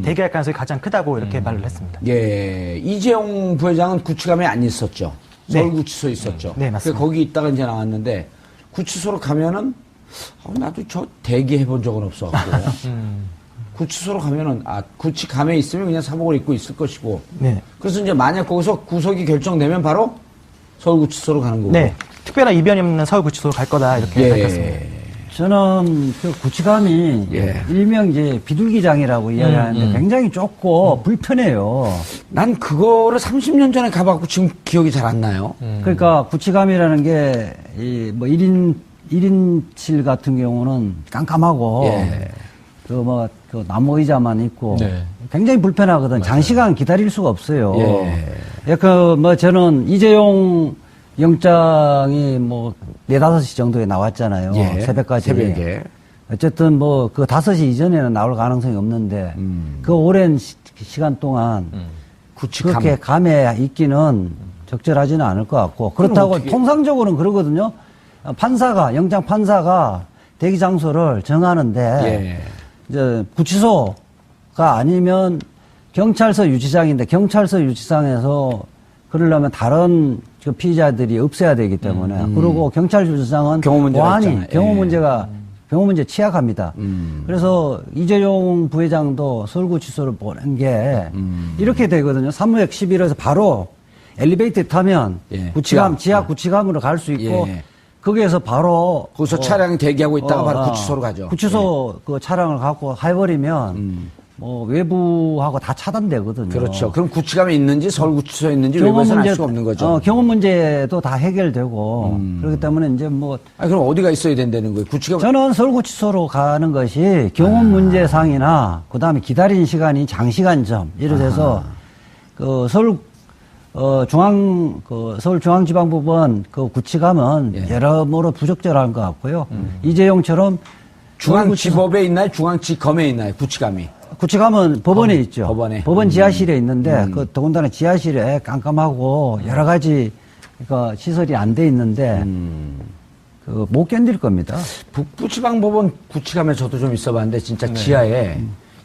대기할 가능성이 가장 크다고 이렇게 말을 했습니다. 예. 이재용 부회장은 구치감에 안 있었죠. 네. 서울구치소에 있었죠. 네, 맞습니다. 그래서 거기 있다가 이제 나왔는데 구치소로 가면은 나도 저 대기해 본 적은 없어갖고. 구치소로 가면은 구치감에 있으면 그냥 사복을 입고 있을 것이고. 네. 그래서 이제 만약 거기서 구속이 결정되면 바로 서울구치소로 가는 거고. 네. 특별한 이변이 없는 서울구치소로 갈 거다 이렇게 밝혔습니다. 저는 그 구치감이 예. 일명 이제 비둘기장이라고 이야기하는데 굉장히 좁고 불편해요. 난 그거를 30년 전에 가봤고 지금 기억이 잘 안 나요. 그러니까 구치감이라는 게 이 뭐 1인실 같은 경우는 깜깜하고 예. 그 나무 의자만 있고 네. 굉장히 불편하거든. 장시간 기다릴 수가 없어요. 예. 저는 이재용 영장이 뭐 4, 5시 정도에 나왔잖아요. 예. 새벽까지. 새벽에. 어쨌든 뭐 그 5시 이전에는 나올 가능성이 없는데 그 오랜 시간 동안 구치감. 그렇게 감에 있기는 적절하지는 않을 것 같고 그렇다고 어떻게- 통상적으로는 그러거든요. 영장 판사가 대기 장소를 정하는데 예. 이제 구치소가 아니면 경찰서 유치장인데 경찰서 유치장에서 그러려면 다른 그 피의자들이 없애야 되기 때문에 그리고 경찰 유치장은 경호 문제가 보안이 있잖아요. 경호 문제 취약합니다. 그래서 이재용 부회장도 서울구치소를 보낸 게 이렇게 되거든요. 사무역 11에서 바로 엘리베이터 타면 예. 지하 구치감으로 갈 수 있고 예. 거기에서 바로 거기서 차량이 대기하고 있다가 바로 구치소로 가죠. 구치소 그 차량을 갖고 해버리면 뭐 외부하고 다 차단되거든요. 그렇죠. 그럼 구치감이 있는지 서울구치소에 있는지 외부에서는 알 수가 없는 거죠. 경호 문제도 다 해결되고 그렇기 때문에 이제 뭐 아니, 그럼 어디가 있어야 된다는 거예요? 구치감. 저는 서울구치소로 가는 것이 경호 문제상이나 그다음에 기다린 시간이 장시간점 이래 돼서 그 서울중앙지방법원 그 구치감은 예. 여러모로 부적절한 것 같고요. 이재용처럼 중앙지법에 있나요? 중앙지검에 있나요? 구치감이. 구치감은 법원에 있죠. 법원에. 법원 지하실에 있는데 그 더군다나 지하실에 깜깜하고 여러 가지 그러니까 시설이 안 돼 있는데 그 못 견딜 겁니다. 북부지방법원 구치감에 저도 좀 있어봤는데 진짜 지하에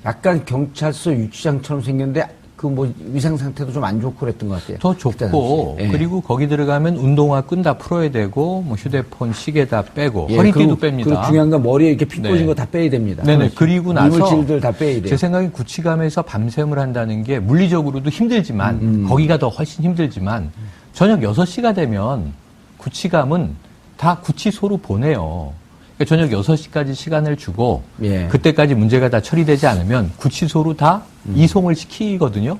약간 경찰서 유치장처럼 생겼는데 그 뭐 위생 상태도 좀 안 좋고 그랬던 것 같아요. 더 그때 좁고 당시에. 예. 그리고 거기 들어가면 운동화 끈 다 풀어야 되고 뭐 휴대폰 시계 다 빼고 예, 허리띠도 그리고 뺍니다. 중요한 건 머리에 이렇게 피 꽂은 네. 거 다 빼야 됩니다. 네네. 그리고 나서 이물질들 다 빼야 돼요. 제 생각엔 구치감에서 밤샘을 한다는 게 물리적으로도 힘들지만 거기가 더 훨씬 힘들지만 저녁 6시가 되면 구치감은 다 구치소로 보내요. 그러니까 저녁 6시까지 시간을 주고 예. 그때까지 문제가 다 처리되지 않으면 구치소로 다 이송을 시키거든요.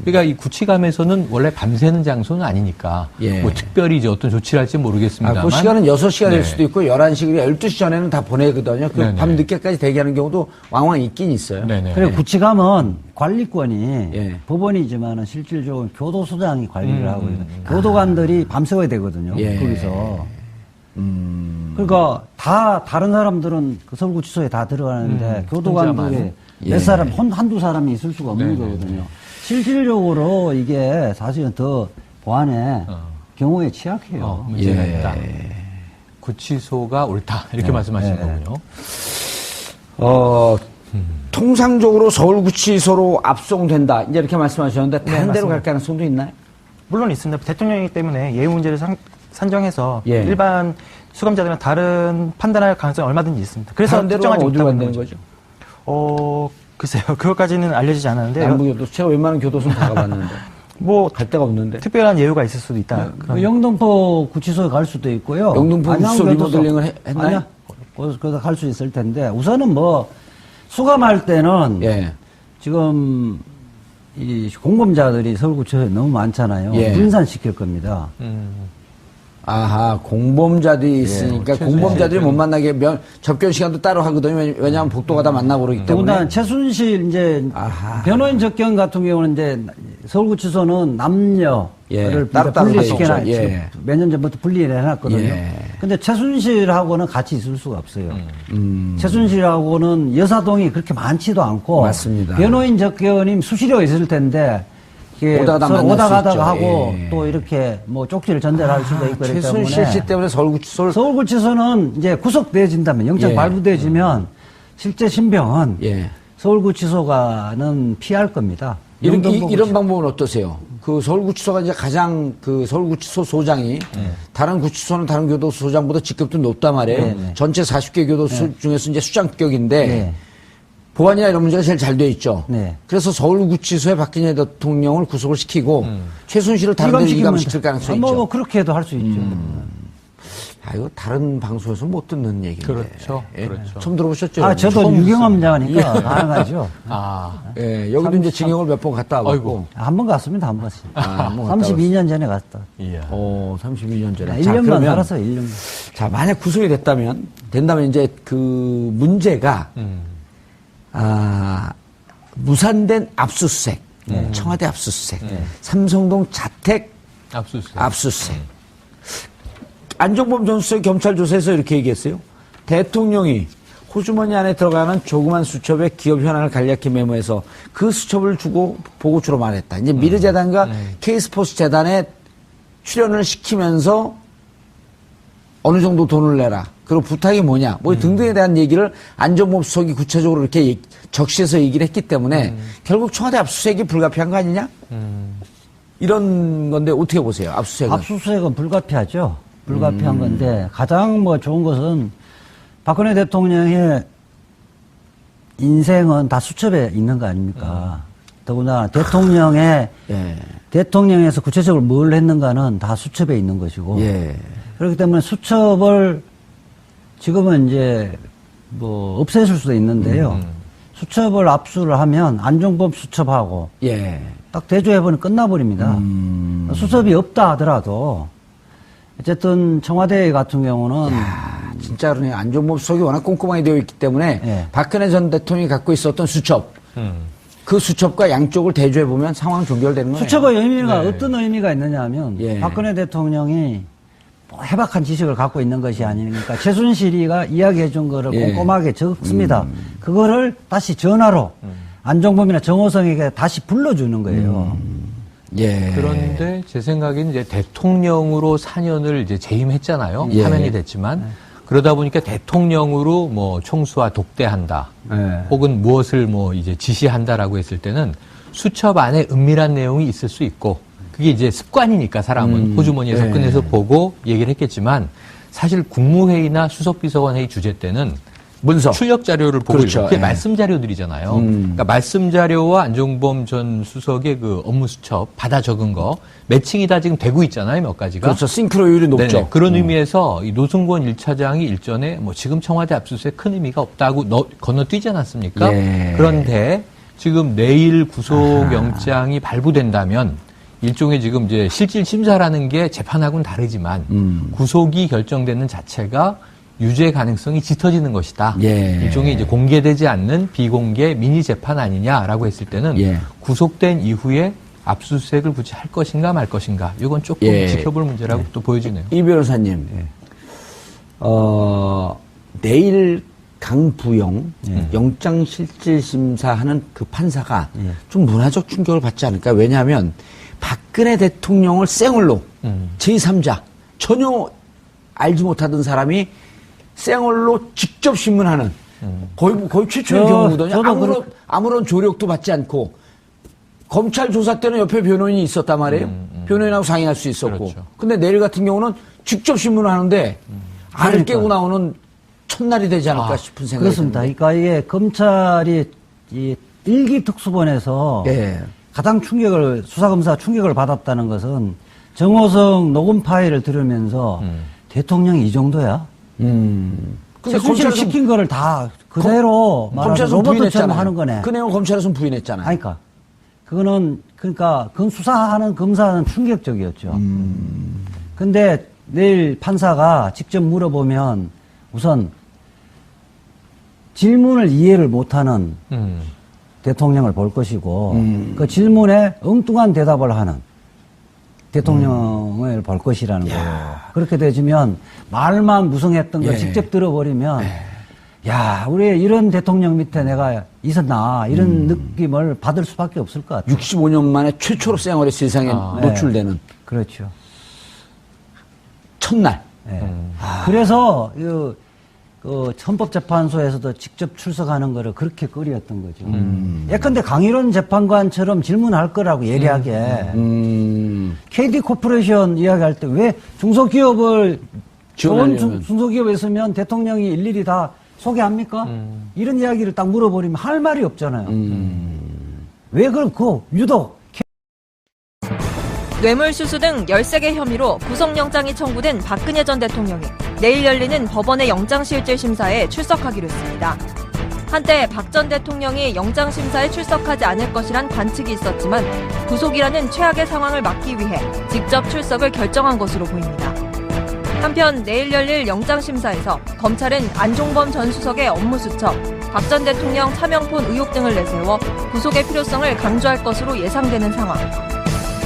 그러니까 이 구치감에서는 원래 밤새는 장소는 아니니까 예. 뭐 특별히 이제 어떤 조치를 할지 모르겠습니다만 그 시간은 6시가 될 네. 수도 있고 11시, 12시 전에는 다 보내거든요. 그 네네. 밤 늦게까지 대기하는 경우도 왕왕 있긴 있어요. 네네. 그리고 구치감은 관리권이 예. 법원이지만은 실질적으로 교도소장이 관리를 하고 있는 교도관들이 밤새워야 되거든요. 예. 거기서. 그러니까 다 다른 사람들은 그 서울구치소에 다 들어가는데 교도관들이 혼자만. 몇 사람 한두 사람이 있을 수가 없는 네네네. 거거든요. 실질적으로 이게 사실은 더 보안에 경우에 취약해요. 문제가 예. 있다. 구치소가 옳다 이렇게 말씀하시는 거군요. 통상적으로 서울구치소로 압송된다. 이제 이렇게 말씀하셨는데 다른 데로 갈 가능성도 있나요? 물론 있습니다. 대통령이기 때문에 예우 문제를 산정해서 예. 일반 수감자들은 다른 판단할 가능성이 얼마든지 있습니다. 그래서 다른 데로 특정하지 어디로 못하고 간다는 있는 거죠? 글쎄요. 그것까지는 알려지지 않았는데요. 남부교도 제가 웬만한 교도소는 다 가봤는데 뭐 갈 데가 없는데. 특별한 예우가 있을 수도 있다. 그 영등포 구치소에 갈 수도 있고요. 영등포 구치소 안양교도소. 리모델링을 했나요? 아니야. 거기서 갈 수 있을 텐데 우선은 뭐 수감할 때는 예. 지금 이 공범자들이 서울구치소에 너무 많잖아요. 예. 분산시킬 겁니다. 아하, 공범자들이 있으니까 최소한 공범자들이 못 만나게 접견 시간도 따로 하거든요. 왜냐하면 복도가 다 만나고 그러기 때문에. 더군다나 최순실 이제 아하. 변호인 접견 같은 경우는 이제 서울구치소는 남녀를 예, 따로따로 분리시켜놔. 하죠. 예. 몇 년 전부터 분리를 해놨거든요. 예. 근데 최순실하고는 같이 있을 수가 없어요. 최순실하고는 여사동이 그렇게 많지도 않고. 맞습니다. 변호인 접견이 수시로 있을 텐데. 이게 오다가 서로 만날 오다 수 가다가 있죠. 하고 예. 또 이렇게 뭐 쪽지를 전달할 수도 있고 그렇기 때문에. 최순실 씨 때문에 서울구치소를 서울구치소는 이제 구속되어진다면 영장 예. 발부되어지면 실제 신병은 예. 서울구치소가는 피할 겁니다. 이런 영등포구치소. 방법은 어떠세요? 그 서울구치소가 이제 가장 그 서울구치소 소장이 다른 구치소는 다른 교도소 소장보다 직급도 높단 말이에요. 네. 전체 40개 교도소 중에서 이제 수장격인데 네. 보안이나 이런 문제가 제일 잘 돼 있죠. 네. 그래서 서울구치소에 박근혜 대통령을 구속을 시키고 최순실을 다른 데로 이감시킬 가능성이 뭐 있죠. 그렇게 해도 할 수 있죠. 아, 이거 다른 방송에서 못 듣는 얘기인데. 그렇죠. 예? 그렇죠. 처음 들어보셨죠? 아, 저도 처음 유경험자니까 가능하죠. 아, 예, 여기도 이제 징역을 몇 번 갔다 와봤고. 아이고. 한 번 갔습니다, 한 번씩. 한번 갔다 32년 전에 갔다. 이야. 32년 전에. 1년만 살았어요, 1년만. 자, 만약 구속이 된다면 이제 그 문제가, 무산된 압수수색, 청와대 압수수색, 삼성동 자택 압수수색. 안종범 전 수석 경찰 조사에서 이렇게 얘기했어요. 대통령이 호주머니 안에 들어가는 조그만 수첩에 기업 현안을 간략히 메모해서 그 수첩을 주고 보고주로 말했다. 이제 미르재단과 K스포츠 재단에 출연을 시키면서 어느 정도 돈을 내라. 그리고 부탁이 뭐냐. 뭐 등등에 대한 얘기를 안종범 수석이 구체적으로 이렇게 적시해서 얘기를 했기 때문에 결국 청와대 압수수색이 불가피한 거 아니냐? 이런 건데 어떻게 보세요? 압수수색은. 압수수색은 불가피하죠. 불가피한 건데 가장 뭐 좋은 것은 박근혜 대통령의 인생은 다 수첩에 있는 거 아닙니까? 더구나 대통령의 예. 대통령에서 구체적으로 뭘 했는가는 다 수첩에 있는 것이고 예. 그렇기 때문에 수첩을 지금은 이제 뭐 없애실 수도 있는데요. 수첩을 압수를 하면 안종범 수첩하고 예. 딱 대조해버리면 끝나버립니다. 수첩이 없다 하더라도 어쨌든 청와대 같은 경우는 진짜 그러네. 안종범 수석이 워낙 꼼꼼하게 되어 있기 때문에 예. 박근혜 전 대통령이 갖고 있었던 수첩, 그 수첩과 양쪽을 대조해보면 상황 종결되는 거예요. 수첩의 의미가 네. 어떤 의미가 있느냐 하면 예. 박근혜 대통령이 뭐 해박한 지식을 갖고 있는 것이 아니니까 최순실이가 이야기해 준 거를 예. 꼼꼼하게 적습니다. 그거를 다시 전화로 안종범이나 정호성에게 다시 불러주는 거예요. 예. 그런데 제 생각에는 이제 대통령으로 4년을 이제 재임했잖아요. 예. 사면이 됐지만 그러다 보니까 대통령으로 뭐 총수와 독대한다. 예. 혹은 무엇을 뭐 이제 지시한다라고 했을 때는 수첩 안에 은밀한 내용이 있을 수 있고 그게 이제 습관이니까 사람은 호주머니에서 예. 꺼내서 보고 얘기를 했겠지만 사실 국무회의나 수석비서관 회의 주재 때는 문서. 출력 자료를 보고 그렇죠. 그게 예. 말씀 자료들이잖아요. 그러니까 말씀 자료와 안종범 전 수석의 그 업무 수첩 받아 적은 거 매칭이 다 지금 되고 있잖아요. 몇 가지가. 그렇죠. 싱크로율이 높죠. 네네. 그런 의미에서 이 노승권 1차장이 일전에 뭐 지금 청와대 압수수색 큰 의미가 없다고 건너뛰지 않았습니까? 예. 그런데 지금 내일 구속영장이 발부된다면 일종의 지금 이제 실질 심사라는 게 재판하고는 다르지만 구속이 결정되는 자체가 유죄 가능성이 짙어지는 것이다. 예. 일종의 이제 공개되지 않는 비공개 미니 재판 아니냐라고 했을 때는 예. 구속된 이후에 압수수색을 굳이 할 것인가 말 것인가 이건 조금 예. 지켜볼 문제라고 또 보여지네요. 이 변호사님, 내일 강부영 영장실질심사하는 그 판사가 좀 문화적 충격을 받지 않을까? 왜냐하면 박근혜 대통령을 생얼로 제3자 전혀 알지 못하던 사람이 생얼로 직접 신문하는 거의 최초의 경우거든요. 아무런 조력도 받지 않고 검찰 조사 때는 옆에 변호인이 있었단 말이에요. 변호인하고 상의할 수 있었고. 그렇죠. 근데 내일 같은 경우는 직접 신문을 하는데 알을 깨고 나오는 첫날이 되지 않을까 싶은 생각이 그렇습니다. 듭니다. 그러니까 이게 검찰이 이 일기 특수본에서 예. 가장 수사검사 충격을 받았다는 것은 정호성 녹음 파일을 들으면서 대통령이 이 정도야? 근데 최순실 시킨 거를 다 그대로 말하는 검찰에서 로봇처럼 부인했잖아요. 하는 거네. 그 내용 검찰에서는 부인했잖아요. 아니, 그러니까 그건 수사하는 검사는 충격적이었죠. 근데 내일 판사가 직접 물어보면 우선 질문을 이해를 못하는 대통령을 볼 것이고 그 질문에 엉뚱한 대답을 하는 대통령을 볼 것이라는 거예요. 그렇게 되면 말만 무성했던 걸 예. 직접 들어버리면 야, 우리 이런 대통령 밑에 내가 있었나 이런 느낌을 받을 수밖에 없을 것 같아요. 65년 만에 최초로 생활의 세상에 노출되는 그렇죠. 첫날. 예. 그래서 그 헌법재판소에서도 직접 출석하는 거를 그렇게 꺼리었던 거죠. 예컨대 강일원 재판관처럼 질문할 거라고 예리하게 KD 코퍼레이션 이야기할 때 왜 중소기업을 좋은 중소기업에 있으면 대통령이 일일이 다 소개합니까? 이런 이야기를 딱 물어버리면 할 말이 없잖아요. 왜 그렇고 유독 뇌물수수 등 13개 혐의로 구속영장이 청구된 박근혜 전 대통령이 내일 열리는 법원의 영장실질심사에 출석하기로 했습니다. 한때 박 전 대통령이 영장심사에 출석하지 않을 것이란 관측이 있었지만 구속이라는 최악의 상황을 막기 위해 직접 출석을 결정한 것으로 보입니다. 한편 내일 열릴 영장심사에서 검찰은 안종범 전 수석의 업무수첩, 박 전 대통령 차명폰 의혹 등을 내세워 구속의 필요성을 강조할 것으로 예상되는 상황.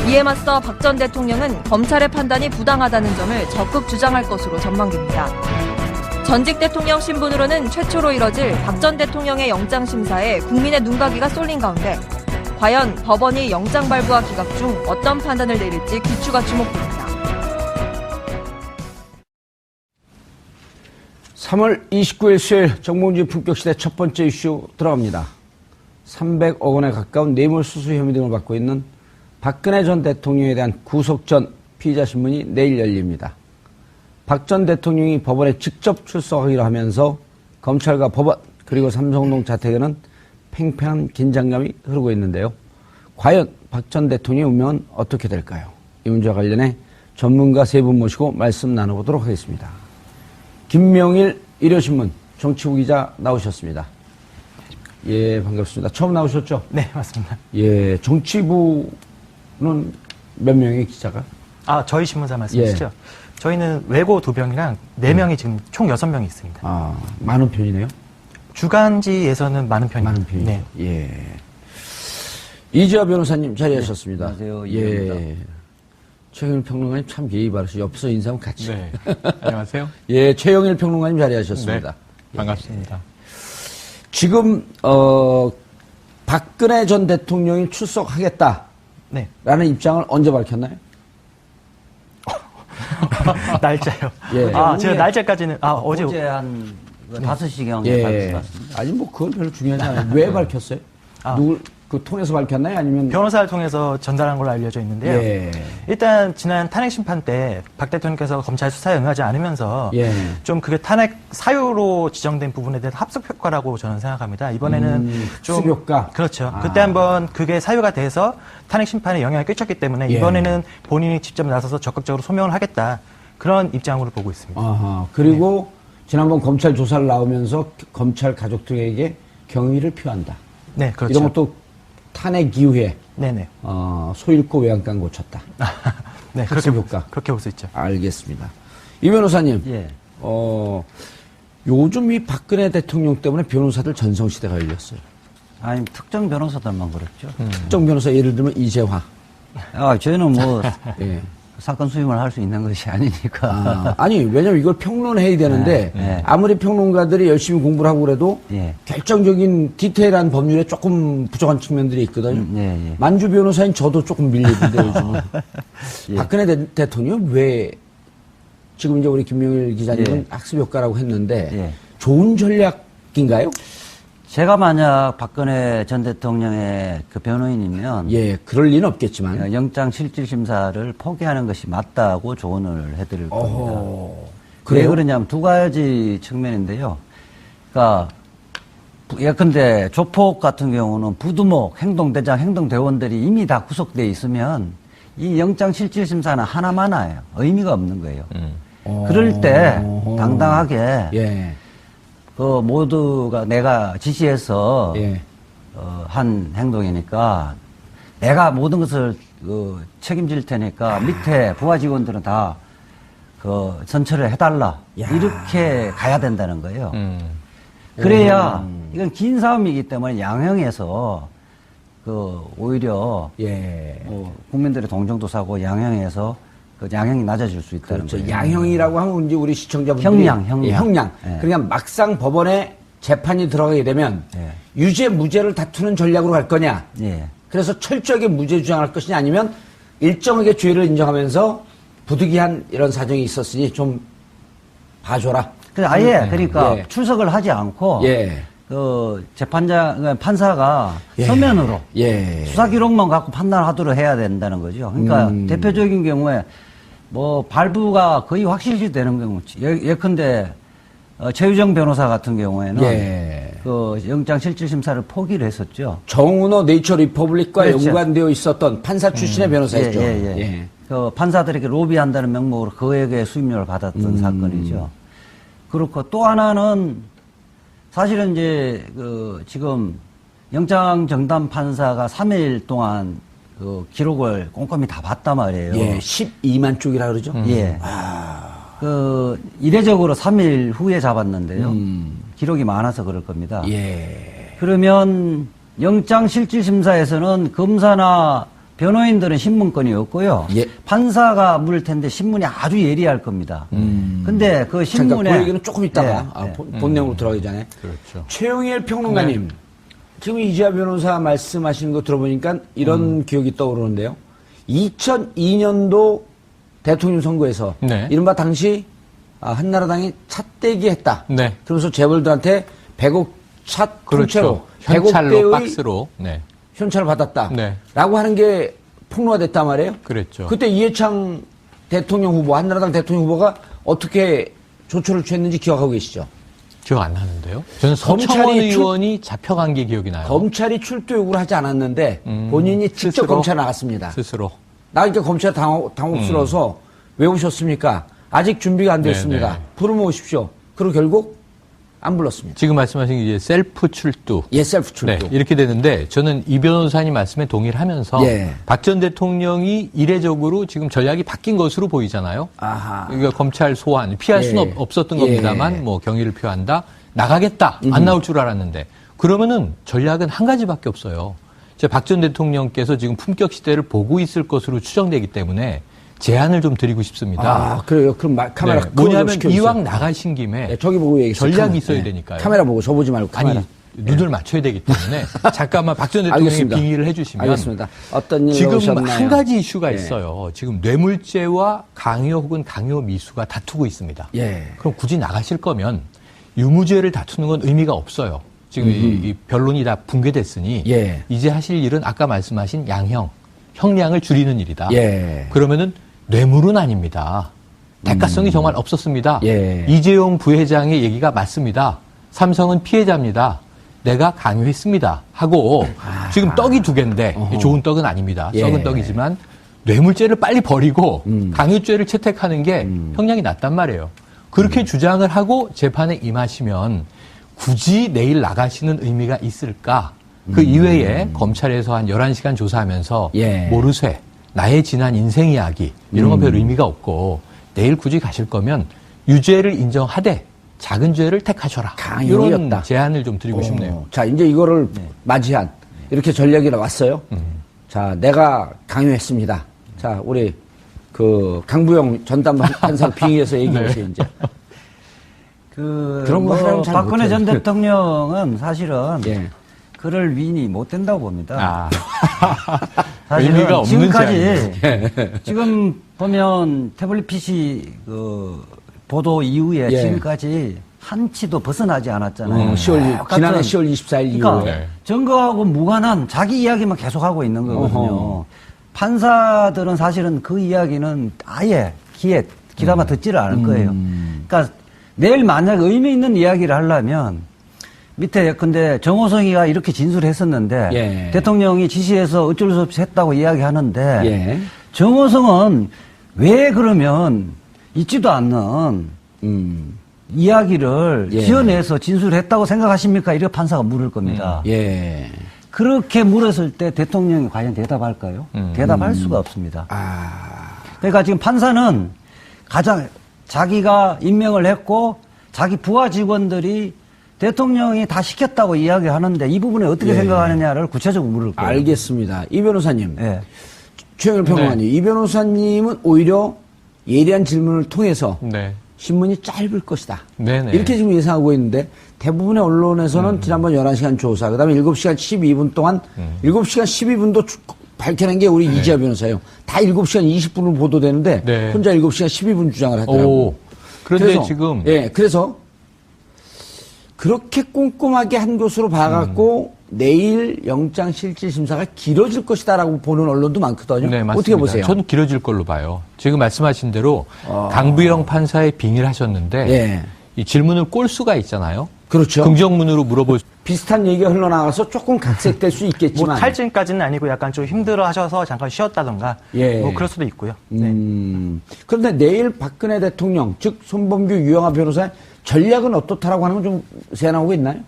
이에 맞서 박 전 대통령은 검찰의 판단이 부당하다는 점을 적극 주장할 것으로 전망됩니다. 전직 대통령 신분으로는 최초로 이뤄질 박 전 대통령의 영장심사에 국민의 눈가기가 쏠린 가운데 과연 법원이 영장 발부와 기각 중 어떤 판단을 내릴지 귀추가 주목됩니다. 3월 29일 수요일 정몽준 품격시대 첫 번째 이슈 들어갑니다. 300억 원에 가까운 뇌물수수 혐의 등을 받고 있는 박근혜 전 대통령에 대한 구속 전 피의자 신문이 내일 열립니다. 박 전 대통령이 법원에 직접 출석하기로 하면서 검찰과 법원 그리고 삼성동 자택에는 팽팽한 긴장감이 흐르고 있는데요. 과연 박 전 대통령의 운명은 어떻게 될까요? 이 문제와 관련해 전문가 세 분 모시고 말씀 나눠보도록 하겠습니다. 김명일 일요신문 정치부 기자 나오셨습니다. 예, 반갑습니다. 처음 나오셨죠? 네, 맞습니다. 예, 정치부는 몇 명의 기자가? 저희 신문사 말씀이시죠? 예. 저희는 외고 2명이랑 4명이 지금 총 6명이 있습니다. 많은 편이네요. 주간지에서는 많은 편입니다. 많은 편이죠. 네. 예. 이재화 변호사님 자리하셨습니다. 네, 안녕하세요. 예. 이재화입니다. 최영일 평론가님 참 예의 바르시죠. 옆에서 인사하면 같이. 네. 안녕하세요. 예, 최영일 평론가님 자리하셨습니다. 네. 반갑습니다. 지금 박근혜 전 대통령이 출석하겠다라는 네. 입장을 언제 밝혔나요? 날짜요. 예. 제가 날짜까지는, 어제. 어제 한 5시경에 예. 밝힌 것 같습니다. 아니 뭐 그건 별로 중요하지 않아요. 왜 밝혔어요? 누굴 그 통해서 밝혔나요? 아니면 변호사를 통해서 전달한 걸로 알려져 있는데요. 예. 일단 지난 탄핵 심판 때 박 대통령께서 검찰 수사에 응하지 않으면서 예. 좀 그게 탄핵 사유로 지정된 부분에 대한 합숙 효과라고 저는 생각합니다. 이번에는 좀 합숙 효과? 그렇죠. 그때 한번 그게 사유가 돼서 탄핵 심판에 영향을 끼쳤기 때문에 예. 이번에는 본인이 직접 나서서 적극적으로 소명을 하겠다. 그런 입장으로 보고 있습니다. 아하. 그리고 지난번 검찰 조사를 나오면서 검찰 가족들에게 경의를 표한다. 네, 그렇죠. 이런 것도 탄핵 이후에 네네. 소 잃고 외양간 고쳤다. 네, 학습 효과. 그렇게 볼 수 있죠. 알겠습니다. 이 변호사님, 예. 요즘 이 박근혜 대통령 때문에 변호사들 전성시대가 열렸어요. 아니, 특정 변호사들만 그렇죠. 특정 변호사 예를 들면 이재화. 저희는 뭐 예. 사건 수임을 할 수 있는 것이 아니니까. 아니, 왜냐면 이걸 평론해야 되는데, 네. 아무리 평론가들이 열심히 공부를 하고 그래도, 예. 결정적인 디테일한 법률에 조금 부족한 측면들이 있거든요. 예. 만주 변호사인 저도 조금 밀리는데, 요즘은. 예. 박근혜 대통령이 왜, 지금 이제 우리 김명일 기자님은 예. 학습 효과라고 했는데, 예. 좋은 전략인가요? 제가 만약 박근혜 전 대통령의 그 변호인이면 예, 그럴 리는 없겠지만. 영장 실질 심사를 포기하는 것이 맞다고 조언을 해드릴 겁니다. 왜 그래요? 그러냐면 두 가지 측면인데요. 그러니까 예컨대 조폭 같은 경우는 부두목, 행동대장, 행동대원들이 이미 다 구속돼 있으면 이 영장 실질 심사는 하나만아요. 의미가 없는 거예요. 그럴 때 당당하게 예. 그 모두가 내가 지시해서 예. 한 행동이니까 내가 모든 것을 책임질 테니까 밑에 부하 직원들은 다 선처를 해달라. 이렇게 가야 된다는 거예요. 그래야 이건 긴 싸움이기 때문에 양형에서 오히려 예. 국민들의 동정도 사고 양형에서 양형이 낮아질 수 있다는 그렇죠. 거예요. 양형이라고 하면 이제 우리 시청자분들이 형량. 예, 형량. 예. 그러니까 막상 법원에 재판이 들어가게 되면 예. 유죄 무죄를 다투는 전략으로 갈 거냐. 예. 그래서 철저하게 무죄 주장할 것이냐 아니면 일정하게 죄를 인정하면서 부득이한 이런 사정이 있었으니 좀 봐줘라. 그러니까 예. 출석을 하지 않고 예. 판사가 예. 서면으로 예. 수사 기록만 갖고 판단하도록 해야 된다는 거죠. 그러니까 대표적인 경우에 발부가 거의 확실시 되는 경우 예컨대 최유정 변호사 같은 경우에는 예. 영장 실질 심사를 포기를 했었죠. 정은호 네이처 리퍼블릭과 그렇죠. 연관되어 있었던 판사 출신의 변호사였죠. 예. 판사들에게 로비한다는 명목으로 그에게 수임료를 받았던 사건이죠. 그렇고 또 하나는 사실은 이제 지금 영장 정담 판사가 3일 동안 그 기록을 꼼꼼히 다 봤단 말이에요. 예, 12만 쪽이라 그러죠. 예. 이례적으로 3일 후에 잡았는데요. 기록이 많아서 그럴 겁니다. 예. 그러면 영장실질심사에서는 검사나 변호인들은 신문권이 없고요. 예. 판사가 물을 텐데 신문이 아주 예리할 겁니다. 근데 그 잠깐 신문에 그 얘기는 조금 있다가 네, 네. 본 내용으로 들어가기 전에 그렇죠. 최영일 평론가님 지금 이지아 변호사 말씀하시는 거 들어보니까 이런 기억이 떠오르는데요. 2002년도 대통령 선거에서 네. 이른바 당시 한나라당이 찻대기 했다. 네. 그러면서 재벌들한테 100억 차 통째로 그렇죠. 현찰로 100억대의 박스로. 네. 현찰을 받았다. 네. 라고 하는 게 폭로가 됐단 말이에요. 그랬죠. 그때 이해창 대통령 후보, 한나라당 대통령 후보가 어떻게 조처를 취했는지 기억하고 계시죠? 기억 안 나는데요. 저는 서청원 검찰이 의원이 잡혀간 게 기억이 나요. 검찰이 출두 요구를 하지 않았는데 본인이 직접 스스로? 검찰 나갔습니다. 스스로. 나니까 검찰 당혹스러워서 왜 오셨습니까? 아직 준비가 안 됐습니다. 네네. 부르면 오십시오. 그리고 결국 안 불렀습니다. 지금 말씀하신 게 이제 셀프 출두. 예, 셀프 출두. 네, 이렇게 되는데 저는 이 변호사님 말씀에 동의를 하면서 예. 박 전 대통령이 이례적으로 지금 전략이 바뀐 것으로 보이잖아요. 아하. 그러니까 검찰 소환 피할 예. 수는 없었던 예. 겁니다만 뭐 경의를 표한다. 나가겠다. 안 나올 줄 알았는데 그러면은 전략은 한 가지밖에 없어요. 박 전 대통령께서 지금 품격 시대를 보고 있을 것으로 추정되기 때문에 제안을 좀 드리고 싶습니다. 아, 그래요? 그럼 카메라 네, 그거 좀 뭐냐면 시켜주세요. 이왕 나가신 김에 네, 저기 보고 얘기해주세요. 전략이 카메라. 있어야 네. 되니까요. 카메라 보고 저 보지 말고 카메라. 아니 눈을 맞춰야 되기 때문에 잠깐만 박 전 대통령이 알겠습니다. 빙의를 해주시면 알겠습니다. 어떤 일로 지금 오셨나요? 한 가지 이슈가 예. 있어요. 지금 뇌물죄와 강요 혹은 강요 미수가 다투고 있습니다. 예. 그럼 굳이 나가실 거면 유무죄를 다투는 건 의미가 없어요. 지금 이 변론이 다 붕괴됐으니 예. 이제 하실 일은 아까 말씀하신 양형, 형량을 줄이는 일이다. 예. 그러면은 뇌물은 아닙니다. 대가성이 정말 없었습니다. 예. 이재용 부회장의 얘기가 맞습니다. 삼성은 피해자입니다. 내가 강요했습니다. 하고 지금 떡이 두 개인데 좋은 떡은 아닙니다. 예. 썩은 떡이지만 뇌물죄를 빨리 버리고 강요죄를 채택하는 게 형량이 낫단 말이에요. 그렇게 주장을 하고 재판에 임하시면 굳이 내일 나가시는 의미가 있을까? 그 이외에 검찰에서 한 11시간 조사하면서 예. 모르쇠, 나의 지난 인생 이야기 이런 건 별 의미가 없고 내일 굳이 가실 거면 유죄를 인정하되 작은 죄를 택하셔라. 강요였다. 이런 제안을 좀 드리고 싶네요. 자, 이제 이거를 맞이한 이렇게 전략이 나왔어요. 자, 내가 강요했습니다. 자, 우리 그 강부영 전담 판사 빙의해서 얘기해 보세요, 이제. 그런 거 하려면 잘 박근혜 못해요. 전 대통령은 사실은 예. 그럴 위인이 못 된다고 봅니다. 의미가 사실은 없는 지금까지 지금 보면 태블릿 PC 그 보도 이후에 예. 지금까지 한치도 벗어나지 않았잖아요. 지난해 10월 24일 그러니까 이후에. 네. 증거하고 무관한 자기 이야기만 계속하고 있는 거거든요. 어허. 판사들은 사실은 그 이야기는 아예 귀담아 듣지를 않을 거예요. 그러니까 내일 만약 의미 있는 이야기를 하려면 밑에 근데 정호성이가 이렇게 진술했었는데 예. 대통령이 지시해서 어쩔 수 없이 했다고 이야기하는데 예. 정호성은 왜 그러면 있지도 않는 이야기를 예. 지어내서 진술했다고 생각하십니까? 이렇게 판사가 물을 겁니다. 예. 그렇게 물었을 때 대통령이 과연 대답할까요? 대답할 수가 없습니다. 그러니까 지금 판사는 가장 자기가 임명을 했고 자기 부하 직원들이 대통령이 다 시켰다고 이야기하는데 이 부분에 어떻게 예. 생각하느냐를 구체적으로 물을 거예요. 알겠습니다. 이 변호사님. 예. 최영일 평론가님. 이 변호사님은 오히려 예리한 질문을 통해서 네. 신문이 짧을 것이다. 네네. 이렇게 지금 예상하고 있는데 대부분의 언론에서는 지난번 11시간 조사, 그다음에 7시간 12분 동안 7시간 12분도 밝혀낸 게 우리 이지아 변호사예요. 다 7시간 20분으로 보도되는데 네. 혼자 7시간 12분 주장을 하더라고요. 오. 그런데 그래서, 지금 예, 그래서 그렇게 꼼꼼하게 한 것으로 봐갖고 내일 영장실질심사가 길어질 것이다라고 보는 언론도 많거든요. 네, 맞습니다. 어떻게 보세요? 저는 길어질 걸로 봐요. 지금 말씀하신 대로 강부영 판사의 빙의를 하셨는데 예. 이 질문을 꼴 수가 있잖아요. 그렇죠. 긍정문으로 물어볼 비슷한 얘기가 흘러나가서 조금 각색될 수 뭐 있겠지만. 탈진까지는 아니고 약간 좀 힘들어 하셔서 잠깐 쉬었다던가 예. 뭐 그럴 수도 있고요. 네. 그런데 내일 박근혜 대통령, 즉 손범규 유영하 변호사의 전략은 어떻다라고 하는 건 좀 새나오고 있나요?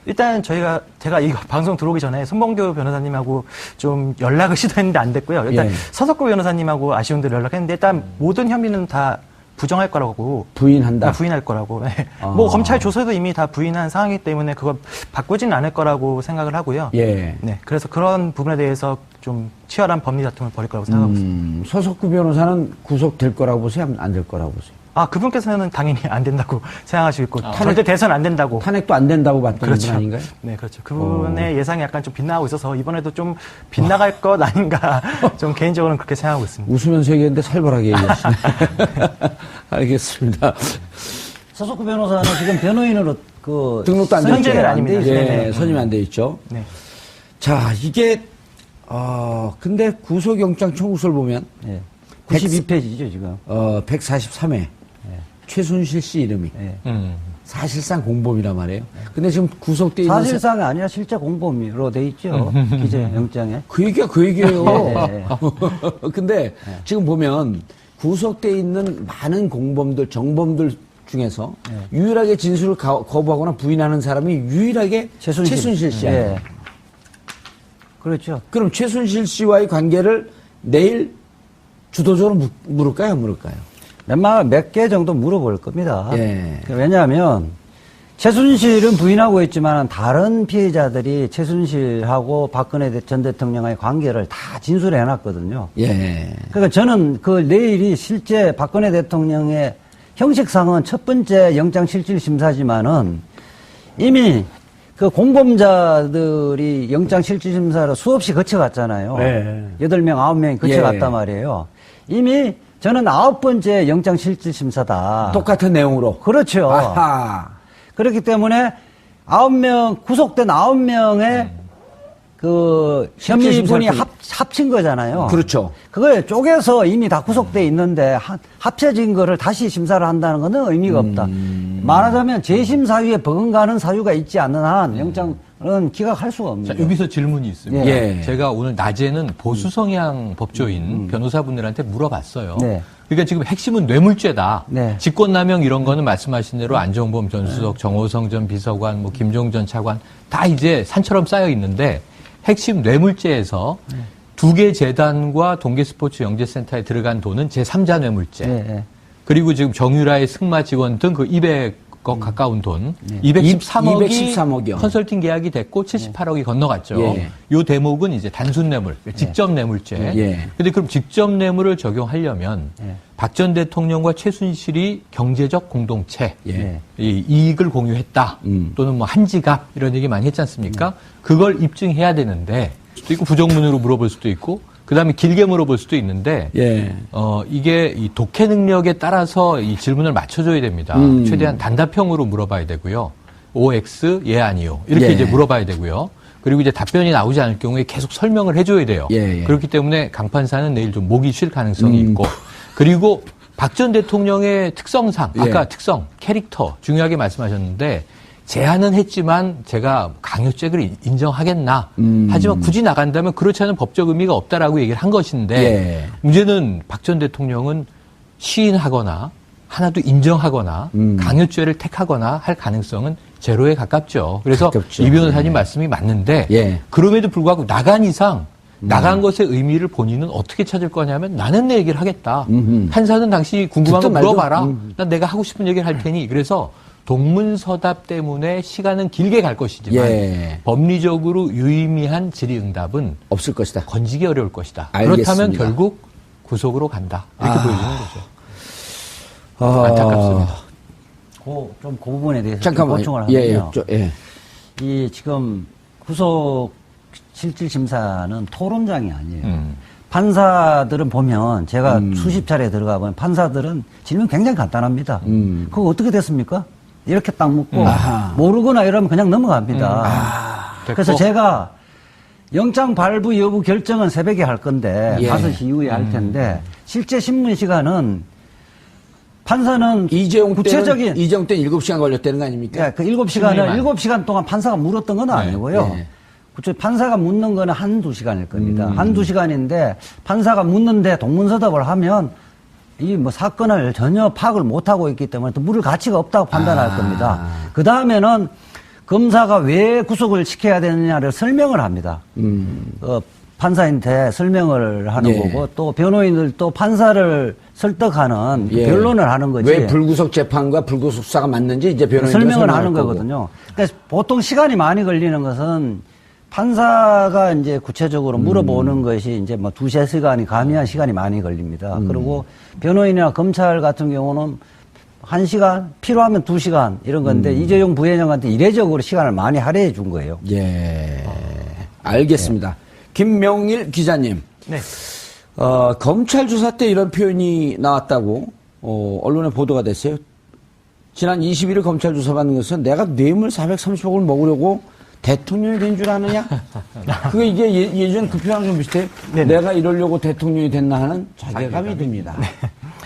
일단 제가 이 방송 들어오기 전에 손봉규 변호사님하고 좀 연락을 시도했는데 안 됐고요. 일단 예. 서석구 변호사님하고 아쉬운 대로 연락했는데 일단 모든 혐의는 다 부정할 거라고. 부인한다. 부인할 거라고. 네. 뭐 검찰 조서도 이미 다 부인한 상황이기 때문에 그거 바꾸지는 않을 거라고 생각을 하고요. 예. 네. 그래서 그런 부분에 대해서 좀 치열한 법리 다툼을 벌일 거라고 생각하고 있습니다. 서석구 변호사는 구속될 거라고 보세요? 안 될 거라고 보세요? 그분께서는 당연히 안 된다고 생각하시고 있고 절대 대선 안 된다고. 탄핵도 안 된다고 봤던 그렇죠. 분 아닌가요? 네, 그렇죠. 그분의 예상이 약간 좀 빗나가고 있어서 이번에도 좀 빗나갈 것 아닌가 좀 개인적으로는 그렇게 생각하고 있습니다. 웃으면서 얘기했는데 살벌하게 얘기하시네. 알겠습니다. 서석구 변호사는 지금 변호인으로 등록도 안 돼 있죠. 선임은 아닙니다. 네, 선임이 안 돼 있죠. 네. 자, 이게 근데 구속영장 청구서를 보면 예. 92페이지죠, 지금. 143회 최순실 씨 이름이 사실상 공범이란 말이에요. 근데 지금 구속돼 있는 사실상이 아니라 실제 공범으로 돼 있죠. 기재영장에. 그 얘기예요. 네. 근데 지금 보면 구속돼 있는 많은 공범들, 정범들 중에서 유일하게 진술을 거부하거나 부인하는 사람이 유일하게 최순실 씨 아니에요. 예. 그렇죠. 그럼 최순실 씨와의 관계를 내일 주도적으로 물을까요, 안 물을까요? 몇 개 정도 물어볼 겁니다. 예. 왜냐하면 최순실은 부인하고 있지만 다른 피해자들이 최순실하고 박근혜 전 대통령의 관계를 다 진술해 놨거든요. 예. 그러니까 저는 내일이 실제 박근혜 대통령의 형식상은 첫 번째 영장실질심사지만은 이미 그 공범자들이 영장실질심사를 수없이 거쳐갔잖아요. 네. 8명, 9명이 거쳐갔단 말이에요. 이미 저는 9번째 영장실질심사다. 똑같은 내용으로. 그렇죠. 아하. 그렇기 때문에 9명, 구속된 9명의 그 혐의분이 합친 거잖아요. 그렇죠. 그걸 쪼개서 이미 다 구속돼 있는데 합쳐진 거를 다시 심사를 한다는 것은 의미가 없다. 말하자면 재심 사유에 버금가는 사유가 있지 않는 한 영장은 기각할 수가 없는 자, 거예요. 여기서 질문이 있습니다. 예. 제가 오늘 낮에는 보수 성향 법조인 변호사분들한테 물어봤어요. 네. 그러니까 지금 핵심은 뇌물죄다. 네. 직권남용 이런 거는 말씀하신 대로 안정범 전 수석, 정호성 전 비서관, 뭐 김종 전 차관 다 이제 산처럼 쌓여 있는데 핵심 뇌물죄에서 두 개 재단과 동계스포츠 영재센터에 들어간 돈은 제3자 뇌물죄. 네. 그리고 지금 정유라의 승마 직원 등 그 200억 가까운 돈, 213억이 213억이요. 컨설팅 계약이 됐고 78억이 건너갔죠. 예. 요 대목은 이제 단순 뇌물, 직접 뇌물죄. 예. 근데 그럼 직접 뇌물을 적용하려면 박 전 대통령과 최순실이 경제적 공동체, 예. 이 이익을 공유했다 또는 뭐 한지갑 이런 얘기 많이 했지 않습니까? 그걸 입증해야 되는데 수도 있고 부정문으로 물어볼 수도 있고 그다음에 길게 물어볼 수도 있는데 예. 이게 이 독해 능력에 따라서 이 질문을 맞춰줘야 됩니다. 최대한 단답형으로 물어봐야 되고요. OX 예 아니요 이렇게 예. 이제 물어봐야 되고요. 그리고 이제 답변이 나오지 않을 경우에 계속 설명을 해줘야 돼요. 예, 예. 그렇기 때문에 강 판사는 내일 좀 목이 쉴 가능성이 있고 그리고 박 전 대통령의 특성상 아까 예. 특성 캐릭터 중요하게 말씀하셨는데 제안은 했지만 제가 강요죄를 인정하겠나. 하지만 굳이 나간다면 그렇지 않은 법적 의미가 없다라고 얘기를 한 것인데 예. 문제는 박 전 대통령은 시인하거나 하나도 인정하거나 강요죄를 택하거나 할 가능성은 제로에 가깝죠. 그래서 가깝죠. 이 변호사님 말씀이 맞는데 예. 그럼에도 불구하고 나간 이상 나간 것의 의미를 본인은 어떻게 찾을 거냐면 나는 내 얘기를 하겠다. 판사는 당신이 궁금한 거 듣든 말든. 물어봐라. 난 내가 하고 싶은 얘기를 할 테니. 그래서 동문서답 때문에 시간은 길게 갈 것이지만 예. 법리적으로 유의미한 질의응답은 없을 것이다. 건지기 어려울 것이다. 알겠습니다. 그렇다면 결국 구속으로 간다. 이렇게 보여지는 거죠. 아, 안타깝습니다. 좀 그 부분에 대해서 잠깐만요. 보충을 하면요. 예. 이 지금 구속 실질심사는 토론장이 아니에요. 판사들은 보면 제가 수십 차례 들어가 보면 판사들은 질문 굉장히 간단합니다. 그거 어떻게 됐습니까? 이렇게 딱 묻고 모르거나 이러면 그냥 넘어갑니다. 그래서 됐고. 제가 영장 발부 여부 결정은 새벽에 할 건데 예. 5시 이후에 할 텐데 실제 신문 시간은 판사는 이재용 구체적인 때는 7시간 걸렸다는 거 아닙니까? 예, 그 7시간을 7시간 동안 판사가 물었던 건 아니고요. 네. 그쵸, 판사가 묻는 거는 한두 시간일 겁니다. 한두 시간인데 판사가 묻는데 동문서답을 하면 이 뭐 사건을 전혀 파악을 못하고 있기 때문에 또 물을 가치가 없다고 판단할 겁니다. 그 다음에는 검사가 왜 구속을 시켜야 되느냐를 설명을 합니다. 판사한테 설명을 하는 예. 거고 또 변호인들 또 판사를 설득하는 예. 변론을 하는 거지. 왜 불구속 재판과 불구속 수사가 맞는지 이제 변호인들 설명을 하는 거고. 거거든요. 그러니까 보통 시간이 많이 걸리는 것은 판사가 이제 구체적으로 물어보는 것이 이제 뭐 2-3시간이 가미한 시간이 많이 걸립니다. 그리고 변호인이나 검찰 같은 경우는 1시간, 필요하면 2시간 이런 건데 이재용 부회장한테 이례적으로 시간을 많이 할애해 준 거예요. 예. 알겠습니다. 김명일 기자님. 네. 검찰 조사 때 이런 표현이 나왔다고 언론에 보도가 됐어요. 지난 21일 검찰 조사 받는 것은 내가 뇌물 430억을 먹으려고 대통령이 된 줄 아느냐? 그게 이게 예전 그 표현랑 좀 비슷해요. 네네. 내가 이러려고 대통령이 됐나 하는 자괴감이 듭니다.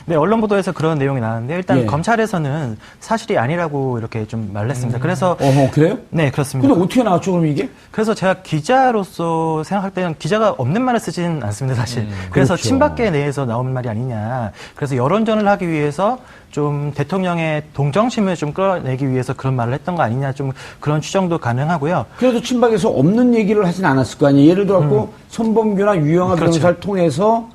네, 언론 보도에서 그런 내용이 나왔는데 일단 예. 검찰에서는 사실이 아니라고 이렇게 좀 말을 했습니다. 그래서 그래요? 네, 그렇습니다. 근데 어떻게 나왔죠, 그럼 이게? 그래서 제가 기자로서 생각할 때는 기자가 없는 말을 쓰지는 않습니다, 사실. 그래서 그렇죠. 친박계 내에서 나오는 말이 아니냐. 그래서 여론전을 하기 위해서 좀 대통령의 동정심을 좀 끌어내기 위해서 그런 말을 했던 거 아니냐. 좀 그런 추정도 가능하고요. 그래도 친박에서 없는 얘기를 하진 않았을 거 아니에요. 예를 들어갖고 손범규나 유영아 그렇죠. 변호사를 통해서